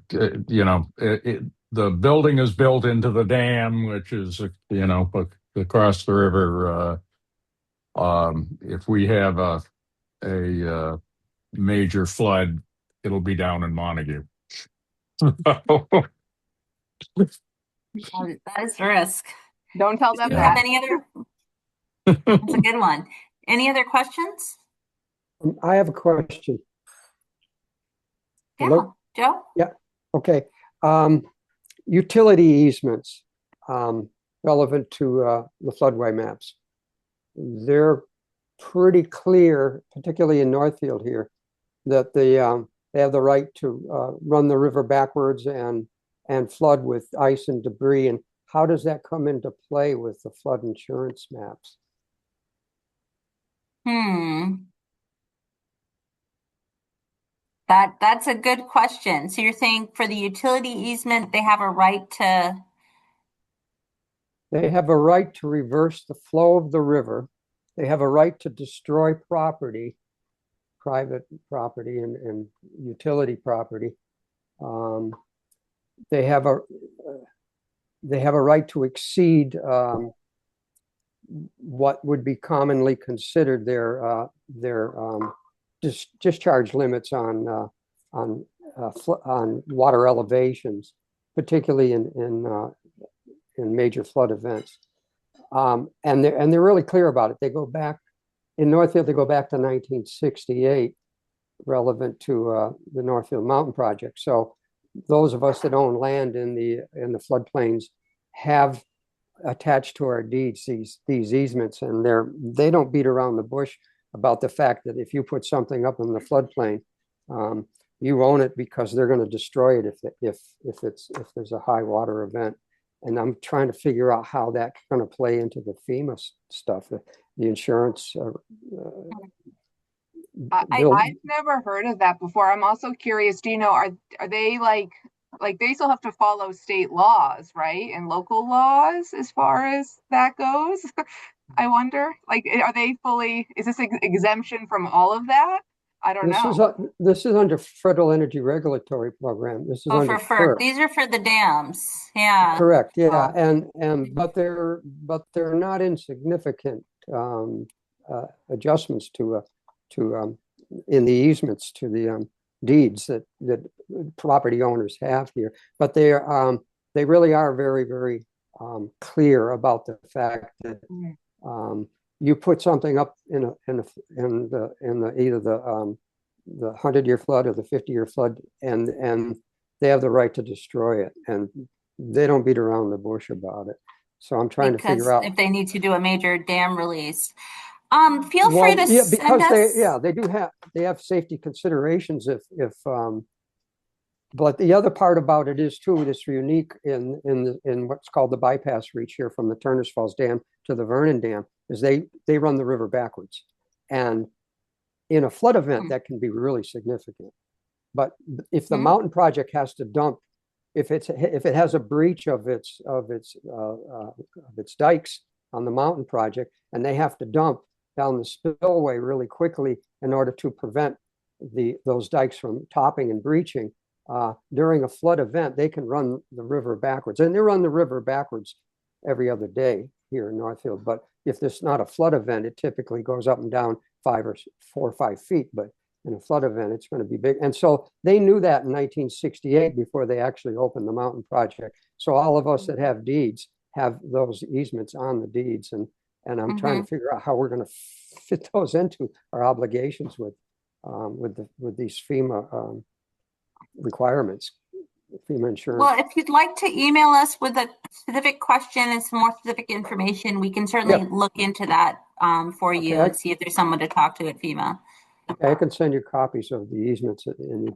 S4: the building is built into the dam, which is, across the river. If we have a major flood, it'll be down in Montague.
S1: That is the risk.
S5: Don't tell
S1: Do
S5: them
S1: you have
S5: that.
S1: any other? That's a good one. Any other questions?
S6: I have a question.
S1: Yeah,
S6: Hello?
S1: Joe?
S6: Yeah, okay. Utility easements, relevant to the floodway maps. They're pretty clear, particularly in Northfield here, that they have the right to run the river backwards and flood with ice and debris. And how does that come into play with the flood insurance maps?
S1: That's a good question. So you're saying for the utility easement, they have a right to.
S6: They have a right to reverse the flow of the river. They have a right to destroy property, private property and utility property. They have a right to exceed what would be commonly considered their discharge limits on water elevations, particularly in major flood events. And they're really clear about it. They go back in Northfield. They go back to 1968, relevant to the Northfield Mountain Project. So those of us that own land in the floodplains have attached to our deeds these easements, and they don't beat around the bush about the fact that if you put something up in the floodplain, you own it because they're going to destroy it if there's a high water event. And I'm trying to figure out how that's going to play into the FEMA stuff, the insurance.
S5: I've never heard of that before. I'm also curious, do you know, are they like they still have to follow state laws, right? And local laws as far as that goes? I wonder, are they fully, is this exemption from all of that? I don't know.
S6: This is under Federal Energy Regulatory Program. This is under
S1: for
S6: FERC.
S1: These are for the dams. Yeah.
S6: Correct. Yeah. But they're not insignificant adjustments to in the easements to the deeds that property owners have here. But they really are very, very clear about the fact that you put something up in either the 100-year flood or the 50-year flood, and they have the right to destroy it, and they don't beat around the bush about it. So I'm trying to figure out
S1: if they need to do a major dam release. Feel free to send us.
S6: They have safety considerations if but the other part about it is too, it's unique in what's called the bypass reach here from the Turners Falls Dam to the Vernon Dam, is they run the river backwards. And in a flood event, that can be really significant. But if the mountain project has to dump, if it has a breach of its dikes on the mountain project, and they have to dump down the spillway really quickly in order to prevent those dikes from topping and breaching, during a flood event, they can run the river backwards. And they run the river backwards every other day here in Northfield. But if there's not a flood event, it typically goes up and down 4 or 5 feet. But in a flood event, it's going to be big. And so they knew that in 1968 before they actually opened the mountain project. So all of us that have deeds have those easements on the deeds. And I'm trying to figure out how we're going to fit those into our obligations with these FEMA requirements, FEMA insurance.
S1: Well, if you'd like to email us with a specific question and some more specific information, we can certainly look into that for you and see if there's someone to talk to at FEMA.
S6: Okay, I can send you copies of the easements and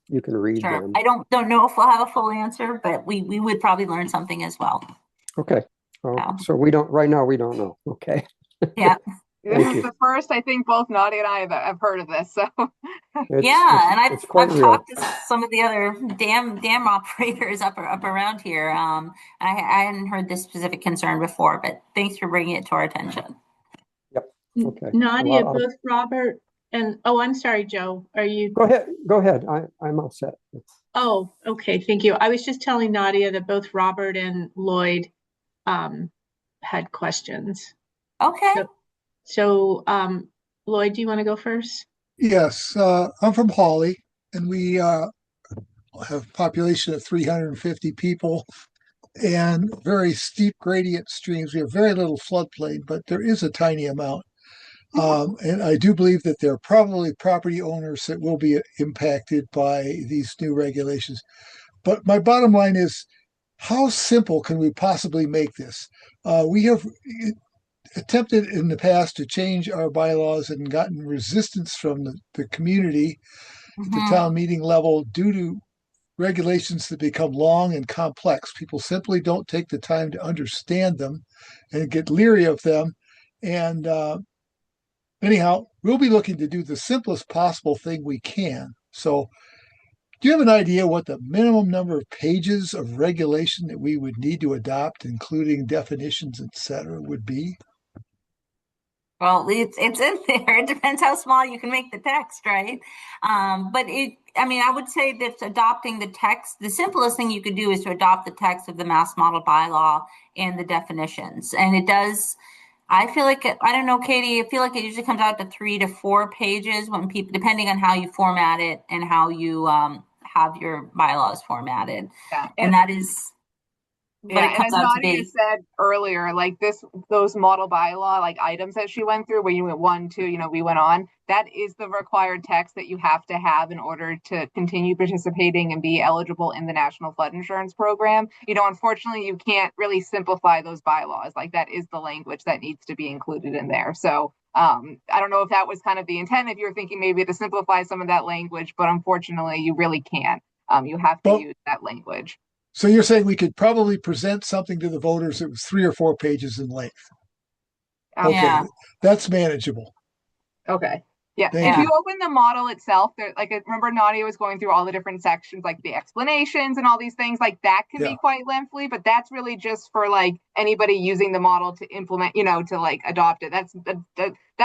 S6: you can read them.
S1: I don't know if we'll have a full answer, but we would probably learn something as well.
S6: Okay. So right now we don't know. Okay.
S1: Yeah.
S5: This is the first, I think both Nadia and I have heard of this. So
S1: I've talked to some of the other dam operators up around here. I hadn't heard this specific concern before, but thanks for bringing it to our attention.
S6: Yep. Okay.
S2: Nadia, both Robert And, oh, I'm sorry, Joe. Are you?
S6: Go ahead. Go ahead. I'm all set.
S2: Oh, okay. Thank you. I was just telling Nadia that both Robert and Lloyd um, had questions.
S1: Okay.
S2: So, Lloyd, do you want to go first?
S7: Yes, I'm from Hawley, and we have a population of 350 people and very steep gradient streams. We have very little floodplain, but there is a tiny amount. And I do believe that there are probably property owners that will be impacted by these new regulations. But my bottom line is, how simple can we possibly make this? We have attempted in the past to change our bylaws and gotten resistance from the community at the town meeting level due to regulations that become long and complex. People simply don't take the time to understand them and get leery of them. And anyhow, we'll be looking to do the simplest possible thing we can. So, do you have an idea what the minimum number of pages of regulation that we would need to adopt, including definitions, et cetera, would be?
S1: Well, it's in there. It depends how small you can make the text, right? But I mean, I would say that adopting the text, the simplest thing you could do is to adopt the text of the mass model bylaw and the definitions. And it does, I feel like, I don't know, Katie, I feel like it usually comes out to 3 to 4 pages when people, depending on how you format it and how you have your bylaws formatted.
S5: Yeah.
S1: And that is what
S5: Yeah,
S1: it
S5: and
S1: comes
S5: as
S1: out to
S5: Nadia
S1: be.
S5: said earlier, like those model bylaw like items that she went through, where you went 1, 2, we went on. That is the required text that you have to have in order to continue participating and be eligible in the National Flood Insurance Program. Unfortunately, you can't really simplify those bylaws. Like that is the language that needs to be included in there. So I don't know if that was kind of the intent, if you were thinking maybe to simplify some of that language, but unfortunately, you really can't. You have to
S7: Well,
S5: use that language.
S7: so you're saying we could probably present something to the voters that was 3 or 4 pages in length. Okay,
S1: Yeah.
S7: that's manageable.
S5: Okay. Yeah.
S7: Thank
S5: If
S7: you.
S5: you open the model itself, there, like, remember Nadia was going through all the different sections, like the explanations and all these things, like that can
S7: Yeah.
S5: be quite lengthy, but that's really just for like anybody using the model to implement, to like adopt it. That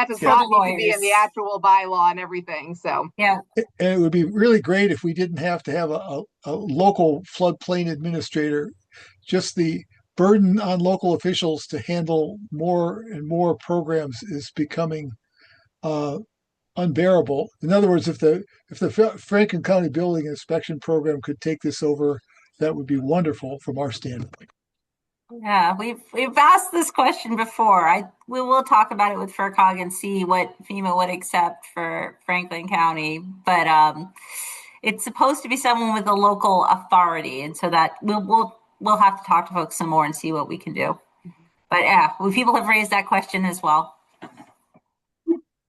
S5: does
S1: For
S5: not
S1: the
S5: need to be in the
S1: lawyers.
S5: actual bylaw and everything. So
S1: Yeah.
S7: And it would be really great if we didn't have to have a local floodplain administrator. Just the burden on local officials to handle more and more programs is becoming unbearable. In other words, if the Franklin County Building Inspection Program could take this over, that would be wonderful from our standpoint.
S1: Yeah, we've asked this question before. We will talk about it with FRCOG and see what FEMA would accept for Franklin County, but it's supposed to be someone with a local authority, and so that we'll have to talk to folks some more and see what we can do. But yeah, people have raised that question as well.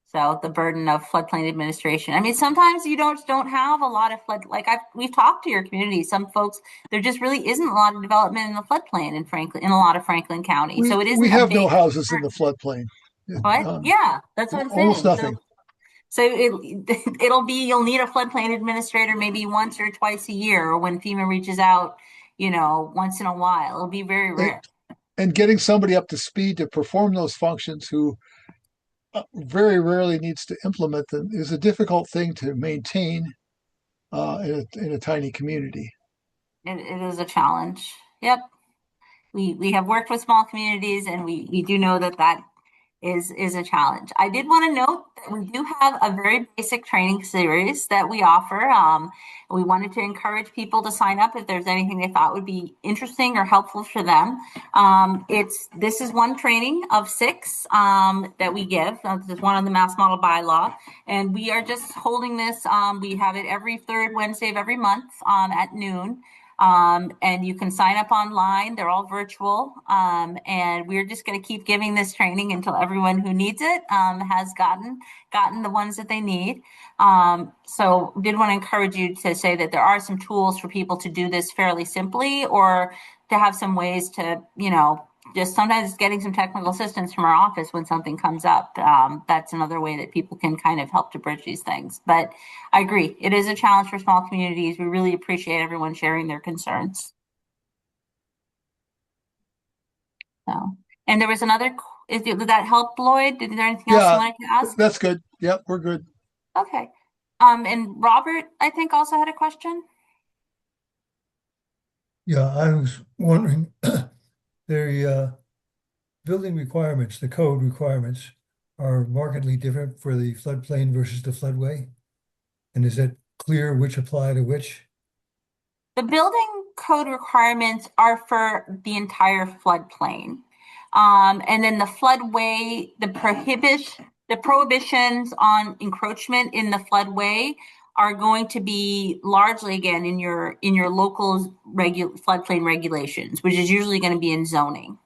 S1: So the burden of floodplain administration. I mean, sometimes you don't have a lot of flood. Like we've talked to your community. Some folks, there just really isn't a lot of development in the floodplain in a lot of Franklin County. So it isn't
S7: We
S1: a
S7: have no
S1: big
S7: houses in the
S1: burden.
S7: floodplain.
S1: But yeah, that's what I'm
S7: Almost
S1: saying.
S7: nothing.
S1: So you'll need a floodplain administrator maybe once or twice a year, or when FEMA reaches out, once in a while. It'll be very rare.
S7: And getting somebody up to speed to perform those functions who very rarely needs to implement them is a difficult thing to maintain in a tiny community.
S1: It is a challenge. Yep. We have worked with small communities, and we do know that is a challenge. I did want to note that we do have a very basic training series that we offer. We wanted to encourage people to sign up if there's anything they thought would be interesting or helpful for them. This is one training of 6 that we give. There's one on the mass model bylaw, and we are just holding this. We have it every third Wednesday of every month at noon. And you can sign up online. They're all virtual. And we're just going to keep giving this training until everyone who needs it has gotten the ones that they need. So did want to encourage you to say that there are some tools for people to do this fairly simply, or to have some ways to, just sometimes getting some technical assistance from our office when something comes up. That's another way that people can kind of help to bridge these things. But I agree, it is a challenge for small communities. We really appreciate everyone sharing their concerns. So, and there was another, did that help, Lloyd? Is there anything else you wanted to ask?
S7: That's good. Yep, we're good.
S1: Okay. And Robert, I think, also had a question.
S8: Yeah, I was wondering, the building requirements, the code requirements are markedly different for the floodplain versus the floodway? And is it clear which apply to which?
S1: The building code requirements are for the entire floodplain. And then the floodway, the prohibitions on encroachment in the floodway are going to be largely again in your local floodplain regulations, which is usually going to be in zoning.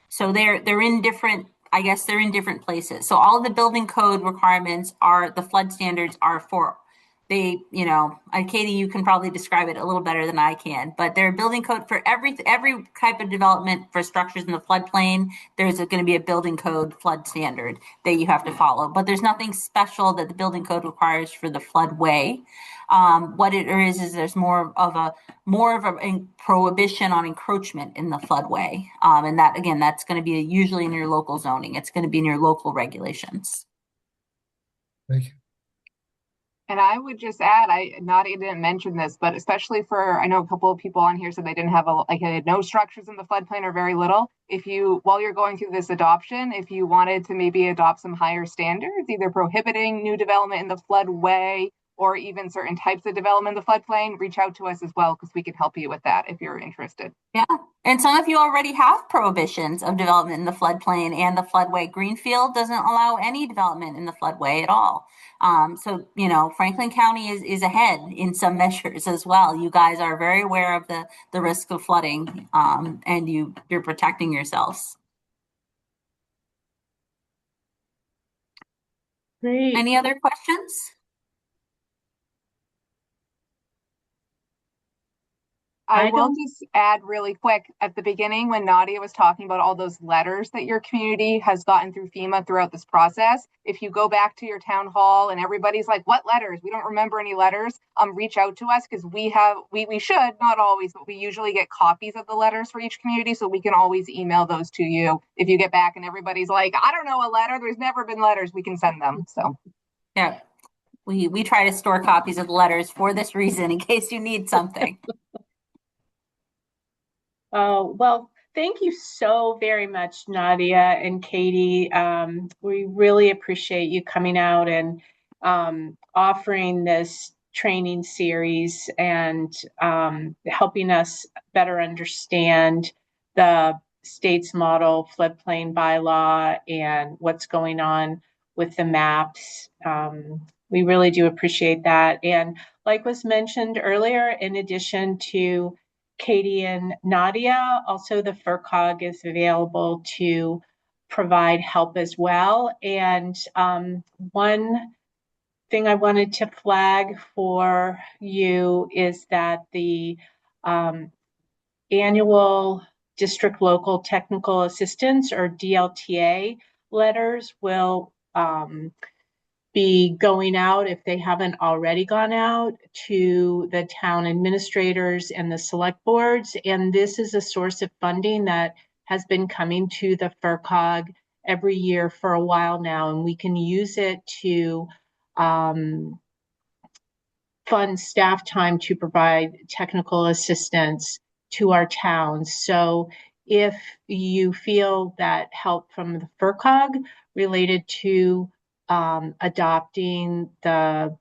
S1: So they're in different, I guess they're in different places. So all the building code requirements are the flood standards are for they, Katie, you can probably describe it a little better than I can, but they're building code for every type of development for structures in the floodplain. There's going to be a building code flood standard that you have to follow, but there's nothing special that the building code requires for the floodway. What it is there's more of a prohibition on encroachment in the floodway, and that again, that's going to be usually in your local zoning. It's going to be in your local regulations.
S8: Thank you.
S5: And I would just add, Nadia didn't mention this, but especially I know a couple of people on here said they didn't have they had no structures in the floodplain or very little. While you're going through this adoption, if you wanted to maybe adopt some higher standards, either prohibiting new development in the floodway or even certain types of development in the floodplain, reach out to us as well, because we can help you with that if you're interested.
S1: Yeah. And some of you already have prohibitions of development in the floodplain and the floodway. Greenfield doesn't allow any development in the floodway at all. So, Franklin County is ahead in some measures as well. You guys are very aware of the risk of flooding, and you're protecting yourselves.
S2: Great.
S1: Any other questions?
S5: I will just add really quick at the beginning when Nadia was talking about all those letters that your community has gotten through FEMA throughout this process. If you go back to your town hall and everybody's like, what letters? We don't remember any letters. Reach out to us, because we should, not always, but we usually get copies of the letters for each community. So we can always email those to you. If you get back and everybody's like, I don't know a letter, there's never been letters, we can send them. So
S1: yeah, we try to store copies of the letters for this reason, in case you need something.
S2: Oh, well, thank you so very much, Nadia and Katie. We really appreciate you coming out and offering this training series and helping us better understand the state's model floodplain bylaw and what's going on with the maps. We really do appreciate that. And like was mentioned earlier, in addition to Katie and Nadia, also the FRCOG is available to provide help as well. And one thing I wanted to flag for you is that the annual District Local Technical Assistance, or DLTA, letters will be going out, if they haven't already gone out, to the town administrators and the select boards. And this is a source of funding that has been coming to the FRCOG every year for a while now, and we can use it to fund staff time to provide technical assistance to our towns. So if you feel that help from the FRCOG related to adopting a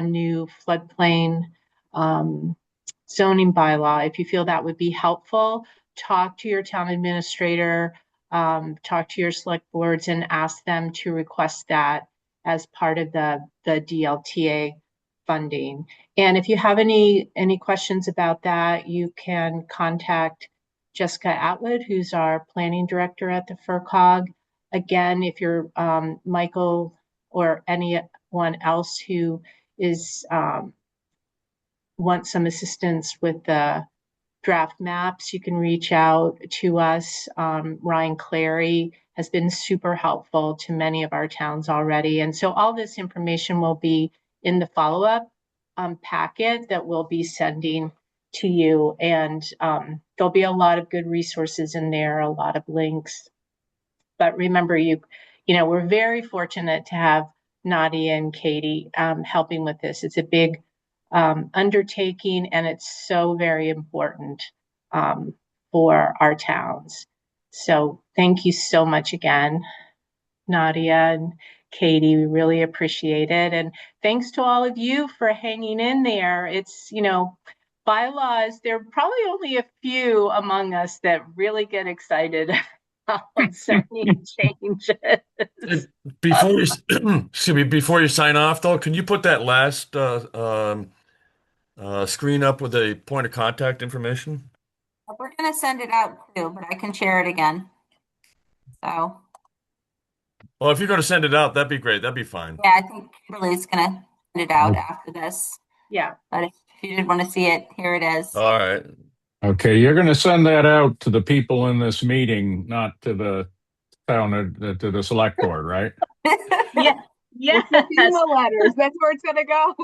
S2: new floodplain zoning bylaw, if you feel that would be helpful, talk to your town administrator, talk to your select boards, and ask them to request that as part of the DLTA funding. And if you have any questions about that, you can contact Jessica Atwood, who's our planning director at the FRCOG. Again, if you're Michael or anyone else who is wants some assistance with the draft maps, you can reach out to us. Ryan Clary has been super helpful to many of our towns already. And so all this information will be in the follow-up packet that we'll be sending to you. And there'll be a lot of good resources in there, a lot of links. But remember, we're very fortunate to have Nadia and Katie helping with this. It's a big undertaking, and it's so very important for our towns. So thank you so much again, Nadia and Katie. We really appreciate it. And thanks to all of you for hanging in there. It's, bylaws, there are probably only a few among us that really get excited about sending changes.
S9: Before you, excuse me, before you sign off, though, can you put that last screen up with a point of contact information?
S1: We're going to send it out too, but I can share it again. So,
S9: Well, if you're going to send it out, that'd be great. That'd be fine.
S1: yeah, I think Kimberly's going to send it out after this.
S2: Yeah.
S1: But if you did want to see it, here it is.
S9: All right.
S4: Okay, you're going to send that out to the people in this meeting, not to the town, to the select board, right?
S2: Yeah. Yes.
S5: Email letters. That's where it's gonna go.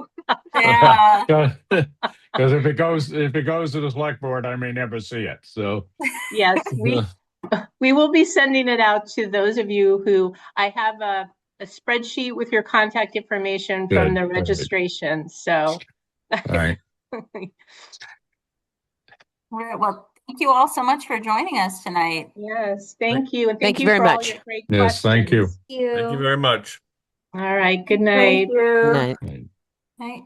S1: Yeah.
S4: Because if it goes to the select board, I may never see it. So
S2: Yes, we will be sending it out to those of you who I have a spreadsheet with your contact information from the registration. So,
S4: all right.
S1: Well, thank you all so much for joining us tonight.
S2: Yes, thank you. And
S10: Thank you
S2: you
S10: very
S2: for all
S10: much.
S2: your great
S4: Yes,
S2: questions.
S4: thank you.
S10: Thank you.
S9: Thank you very much.
S2: All right, good night.
S10: Good night.
S1: Night.